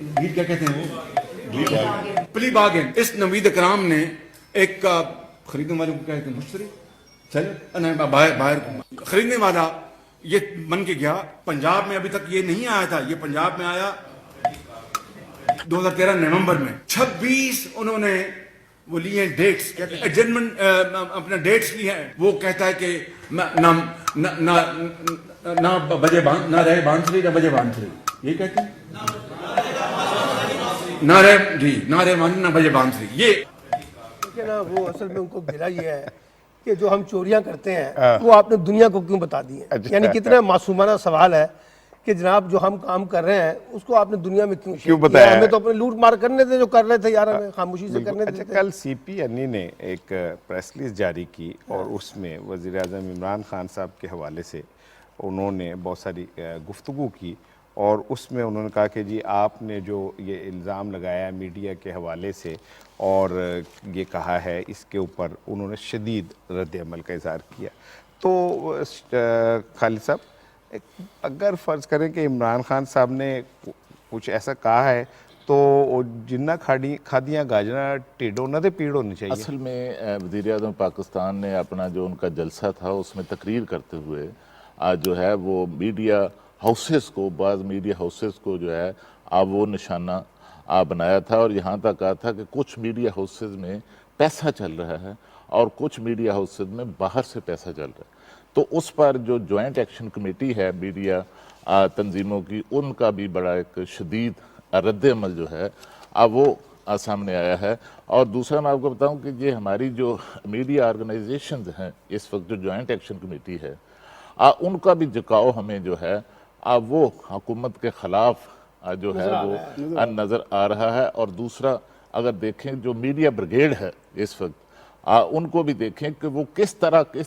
ڈیل کیا کہتے ہیں وہ پلی باگن۔ اس نوید اکرام نے ایک خریدنے والے کو کہتے ہیں مشتری، چلو باہر خریدنے والا یہ بن کے گیا۔ پنجاب میں ابھی تک یہ نہیں آیا تھا، یہ پنجاب میں آیا 2013 نومبر میں۔ 26 انہوں نے وہ لیے ڈیٹس، ایڈجسٹمنٹ اپنا ڈیٹس لی ہیں۔ وہ کہتا ہے کہ نہ بجے نہ رہے بانسری نہ بجے بانسری، یہ کہتے ہیں نہ رہے جی نہ رہے نہ بجے بانسری۔ یہ نا وہ اصل میں ان کو گلا یہ ہے کہ جو ہم چوریاں کرتے ہیں وہ آپ نے دنیا کو کیوں بتا دی ہیں؟ یعنی کتنا معصومانہ سوال ہے کہ جناب جو ہم کام کر رہے ہیں اس کو آپ نے دنیا میں کیوں بتایا؟ ہمیں تو اپنے لوٹ مار کرنے تھے جو کر رہے تھے یار، ہمیں خاموشی سے کرنے تھے۔ کل سی پی انی نے ایک پریس ریلیز جاری کی اور اس میں وزیر اعظم عمران خان صاحب کے حوالے سے انہوں نے بہت ساری گفتگو کی، اور اس میں انہوں نے کہا کہ جی آپ نے جو یہ الزام لگایا ہے میڈیا کے حوالے سے اور یہ کہا ہے، اس کے اوپر انہوں نے شدید رد عمل کا اظہار کیا۔ تو خالد صاحب، اگر فرض کریں کہ عمران خان صاحب نے کچھ ایسا کہا ہے تو جنہ کھادیاں گاجرا ٹیڈو نہ دے پیڑ ہونی چاہیے۔ اصل میں وزیر اعظم پاکستان نے اپنا جو ان کا جلسہ تھا اس میں تقریر کرتے ہوئے جو ہے وہ میڈیا ہاؤسز کو، بعض میڈیا ہاؤسز کو جو ہے وہ نشانہ بنایا تھا، اور یہاں تک کہا تھا کہ کچھ میڈیا ہاؤسز میں پیسہ چل رہا ہے اور کچھ میڈیا ہاؤسز میں باہر سے پیسہ چل رہا ہے۔ تو اس پر جو جوائنٹ ایکشن کمیٹی ہے میڈیا تنظیموں کی، ان کا بھی بڑا ایک شدید رد عمل جو ہے اب وہ سامنے آیا ہے۔ اور دوسرا میں آپ کو بتاؤں کہ یہ ہماری جو میڈیا آرگنائزیشنز ہیں اس وقت، جو جوائنٹ ایکشن کمیٹی ہے، ان کا بھی جھکاؤ ہمیں جو ہے وہ حکومت کے خلاف جو ہے وہ نظر آ رہا ہے۔ اور دوسرا اگر دیکھیں جو میڈیا بریگیڈ ہے اس وقت، ان کو بھی دیکھیں کہ وہ کس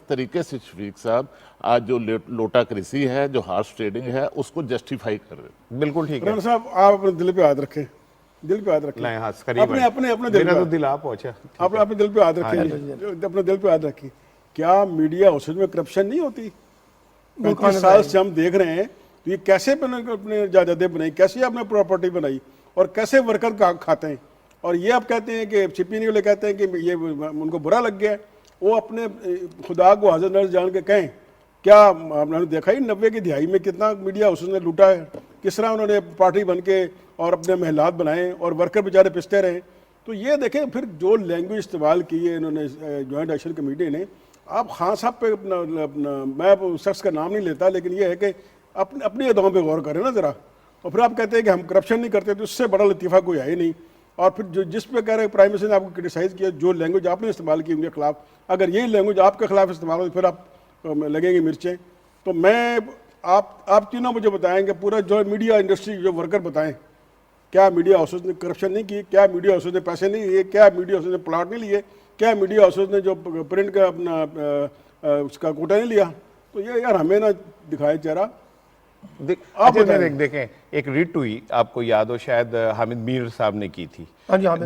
طریقے سے شفیق صاحب جو لوٹا کرسی ہے، جو ہارس ٹریڈنگ ہے، اس کو جسٹیفائی کر رہے ہیں۔ بالکل ٹھیک ہے عمران صاحب، آپ اپنے دل پہ ہاتھ رکھیں، دل پہ ہاتھ رکھیں، لائیں ہاتھ قریب اپنے دل میرا تو دل آپ پہنچا، آپ اپنے دل پہ ہاتھ رکھیں، اپنے دل پہ ہاتھ رکھیں۔ کیا میڈیا ہاؤسز میں کرپشن نہیں ہوتی؟ 35 سال سے ہم دیکھ رہے ہیں تو یہ کیسے اپنے جائیدادیں بنائی، کیسے اپنے پراپرٹی بنائی، اور کیسے ورکر کھاتے ہیں۔ اور یہ آپ کہتے ہیں کہ چھپینے والے کہتے ہیں کہ یہ ان کو برا لگ گیا ہے، وہ اپنے خدا کو حاضر نظر جان کے کہیں۔ کیا آپ نے دیکھا ہی 90 کی دہائی میں کتنا میڈیا ہاؤسز نے لوٹا ہے، کس طرح انہوں نے پارٹی بن کے اور اپنے محلات بنائے اور ورکر بیچارے پستے رہے۔ تو یہ دیکھیں پھر جو لینگویج استعمال کی ہے انہوں نے جوائنٹ ایکشن کمیٹی نے، آپ خان صاحب پہ میں شخص کا نام نہیں لیتا، لیکن یہ ہے کہ اپنی اداؤں پہ غور کریں نا ذرا، اور پھر آپ کہتے ہیں کہ ہم کرپشن نہیں کرتے، تو اس سے بڑا لطیفہ کوئی ہے ہی نہیں۔ اور پھر جس پہ کہہ رہے ہیں پرائم منسٹر نے آپ کو کرٹیسائز کیا، جو لینگویج آپ نے استعمال کی ان کے خلاف، اگر یہی لینگویج آپ کے خلاف استعمال ہو تو پھر آپ لگیں گے مرچیں۔ تو میں آپ تینوں مجھے بتائیں کہ پورا جو میڈیا انڈسٹری جو ورکر بتائیں، کیا میڈیا ہاؤسز نے کرپشن نہیں کی؟ کیا میڈیا ہاؤسز نے پیسے نہیں لیے؟ کیا میڈیا ہاؤسز نے پلاٹ نہیں لیے؟ کیا میڈیا ہاؤسز نے جو پرنٹ کا اپنا اس کا کوٹا نہیں لیا؟ تو یہ یار ہمیں نہ دکھائے چہرہ۔ دیکھیں ایک ریٹ ہوئی، آپ کو یاد ہو شاید، حامد میر صاحب نے کی تھی،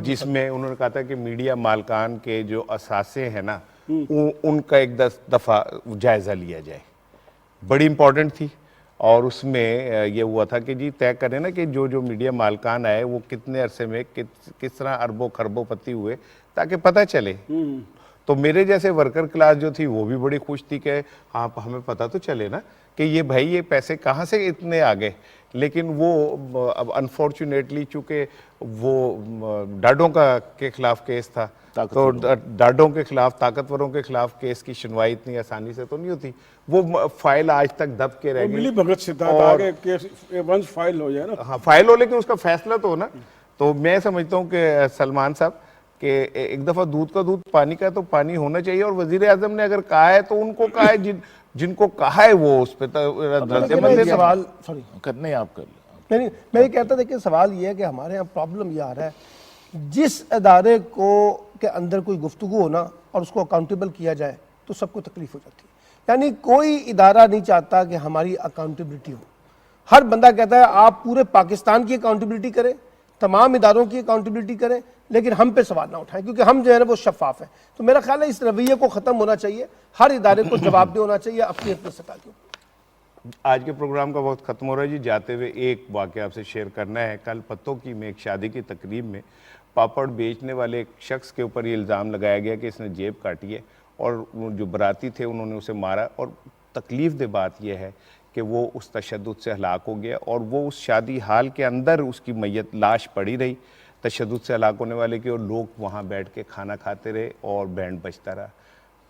جس میں انہوں نے کہا تھا کہ میڈیا مالکان کے جو اثاثے ہیں نا، ان کا ایک دفعہ جائزہ لیا جائے، بڑی امپورٹنٹ تھی۔ اور اس میں یہ ہوا تھا کہ جی طے کریں نا کہ جو میڈیا مالکان آئے وہ کتنے عرصے میں کس طرح اربوں خربوں پتی ہوئے، تاکہ پتہ چلے۔ تو میرے جیسے ورکر کلاس جو تھی وہ بھی بڑی خوش تھی کہ ہمیں پتہ تو چلے نا کہ یہ بھائی یہ پیسے کہاں سے اتنے آگے۔ لیکن وہ اب انفارچونیٹلی چونکہ وہ ڈاڈوں کے خلاف کیس تھا، تو ڈاڈوں کے خلاف، طاقتوروں کے خلاف کیس کی سنوائی اتنی آسانی سے تو نہیں ہوتی، وہ فائل آج تک دب کے رہ گئی۔ ملی بھگت سے تھا آگے کیس ونس فائل ہو جائے نا، ہاں فائل ہو، لیکن اس کا فیصلہ تو ہو نا۔ تو میں سمجھتا ہوں کہ سلمان صاحب کہ ایک دفعہ دودھ کا دودھ، پانی کا تو پانی ہونا چاہیے، اور وزیر اعظم نے اگر کہا ہے تو ان کو کہا ہے، جن کو کہا ہے وہ اس پہ سوال کرنے آپ کر لیں۔ نہیں، میں یہ کہتا تھا کہ سوال یہ ہے کہ ہمارے یہاں پرابلم یہ آ رہا ہے، جس ادارے کے اندر کوئی گفتگو ہونا اور اس کو اکاؤنٹیبل کیا جائے تو سب کو تکلیف ہو جاتی ہے۔ یعنی کوئی ادارہ نہیں چاہتا کہ ہماری اکاؤنٹیبلٹی ہو، ہر بندہ کہتا ہے آپ پورے پاکستان کی اکاؤنٹیبلٹی کریں، تمام اداروں کی اکاؤنٹیبلٹی کریں، لیکن ہم پہ سوال نہ اٹھائیں، کیونکہ ہم جو ہے نا وہ شفاف ہیں۔ تو میرا خیال ہے اس رویے کو ختم ہونا چاہیے، ہر ادارے کو جواب دہ ہونا چاہیے اپنی سطح کے اوپر۔ آج کے پروگرام کا وقت ختم ہو رہا ہے جی، جاتے ہوئے ایک واقعہ آپ سے شیئر کرنا ہے۔ کل پتوں کی میں ایک شادی کی تقریب میں پاپڑ بیچنے والے ایک شخص کے اوپر یہ الزام لگایا گیا کہ اس نے جیب کاٹی ہے، اور جو براتی تھے انہوں نے اسے مارا، اور تکلیف دہ بات یہ ہے کہ وہ اس تشدد سے ہلاک ہو گیا، اور وہ اس شادی ہال کے اندر اس کی میت لاش پڑی رہی تشدد سے ہلاک ہونے والے کی، اور لوگ وہاں بیٹھ کے کھانا کھاتے رہے اور بینڈ بجتا رہا۔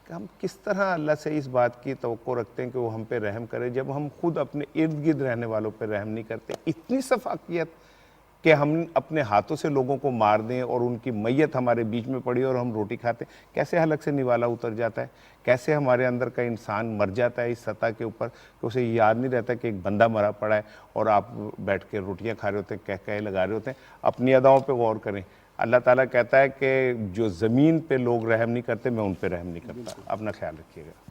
ہم کس طرح اللہ سے اس بات کی توقع رکھتے ہیں کہ وہ ہم پہ رحم کرے، جب ہم خود اپنے ارد گرد رہنے والوں پہ رحم نہیں کرتے۔ اتنی سفاکیت کہ ہم اپنے ہاتھوں سے لوگوں کو مار دیں اور ان کی میت ہمارے بیچ میں پڑی اور ہم روٹی کھاتے ہیں۔ کیسے حلق سے نوالا اتر جاتا ہے، کیسے ہمارے اندر کا انسان مر جاتا ہے اس سطح کے اوپر کہ اسے یاد نہیں رہتا کہ ایک بندہ مرا پڑا ہے، اور آپ بیٹھ کے روٹیاں کھا رہے ہوتے ہیں، کہہ لگا رہے ہوتے ہیں۔ اپنی اداؤں پہ غور کریں۔ اللہ تعالیٰ کہتا ہے کہ جو زمین پہ لوگ رحم نہیں کرتے، میں ان پہ رحم نہیں کرتا۔ اپنا خیال رکھیے گا۔